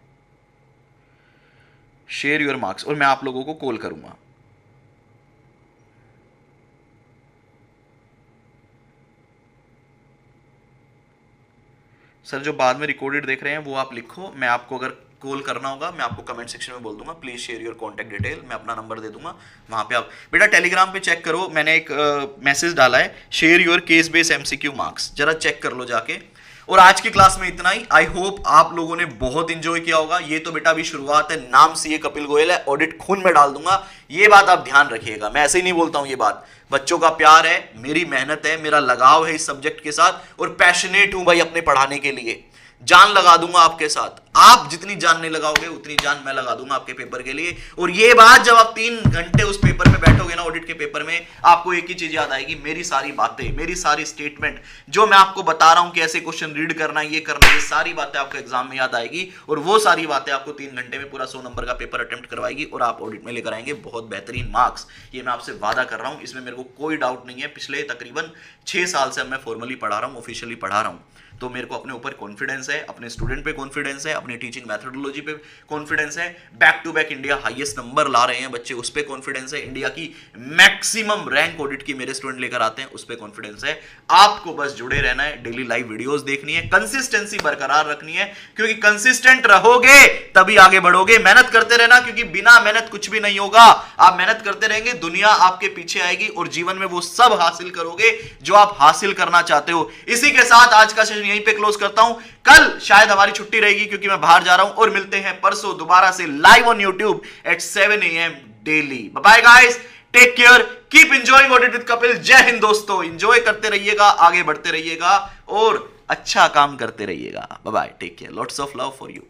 शेयर योर मार्क्स, और मैं आप लोगों को कॉल करूंगा। सर जो बाद में रिकॉर्डेड देख रहे हैं वो आप लिखो, मैं आपको अगर कॉल करना होगा मैं आपको कमेंट सेक्शन में बोल दूंगा, please share your contact detail, मैं अपना नंबर दे दूंगा, वहां पे आप बेटा टेलीग्राम पे चेक करो, मैंने एक मैसेज डाला है, share your case base MCQ marks, जरा चेक कर लो जाके। और आज की क्लास में इतना ही, आई होप आप लोगों ने बहुत इंजॉय किया होगा। ये तो बेटा अभी शुरुआत है, नाम सीए कपिल गोयल है, ऑडिट खून में डाल दूंगा, ये बात आप ध्यान रखिएगा, मैं ऐसे ही नहीं बोलता हूं ये बात, बच्चों का प्यार है, मेरी मेहनत है, मेरा लगाव है इस सब्जेक्ट के साथ, और पैशनेट हूं भाई अपने पढ़ाने के लिए, जान लगा दूंगा आपके साथ, आप जितनी जान नहीं लगाओगे उतनी जान मैं लगा दूंगा आपके पेपर के लिए। और ये बात जब आप 3 घंटे उस पेपर में बैठोगे ना, ऑडिट के पेपर में, आपको एक ही चीज याद आएगी, मेरी सारी बातें, मेरी सारी स्टेटमेंट, जो मैं आपको बता रहा हूं कि ऐसे क्वेश्चन रीड करना, ये करना, ये सारी बातें आपको एग्जाम में याद आएगी, और वो सारी बातें आपको 3 घंटे में पूरा 100 नंबर का पेपर अटेम्प्ट करवाएगी, और आप ऑडिट में लेकर आएंगे बहुत बेहतरीन मार्क्स, ये मैं आपसे वादा कर रहा हूं, इसमें मेरे को कोई डाउट नहीं है। पिछले तकरीबन 6 साल से मैं फॉर्मली पढ़ा रहा हूं, ऑफिशियली पढ़ा रहा हूं, तो मेरे को अपने ऊपर कॉन्फिडेंस है, अपने स्टूडेंट पे कॉन्फिडेंस है, अपनी टीचिंग मेथोडोलॉजी पे कॉन्फिडेंस है, back to back India highest number ला रहे हैं बच्चे, उस पे कॉन्फिडेंस है, इंडिया की मैक्सिमम रैंक ऑडिट की मेरे स्टूडेंट लेकर आते हैं, उस पे कॉन्फिडेंस है। आपको बस जुड़े रहना है, डेली लाइव वीडियोस देखनी है, कंसिस्टेंसी बरकरार रखनी है, क्योंकि कंसिस्टेंट रहोगे तभी आगे बढ़ोगे, मेहनत करते रहना, क्योंकि बिना मेहनत कुछ भी नहीं होगा, आप मेहनत करते रहेंगे, दुनिया आपके पीछे आएगी, और जीवन में वो सब हासिल करोगे जो आप हासिल करना चाहते हो। इसी के साथ आज का सेशन यहीं पे क्लोज करता हूं, कल शायद हमारी छुट्टी रहेगी क्योंकि मैं बाहर जा रहा हूं, और मिलते हैं परसों दोबारा से live on YouTube at 7 AM daily. Bye guys, take care, keep enjoying audit with Kapil. जय हिंद दोस्तों, एंजॉय करते रहिएगा, आगे बढ़ते रहिएगा, और अच्छा काम करते रहिएगा। Bye bye, take care, lots of love for you.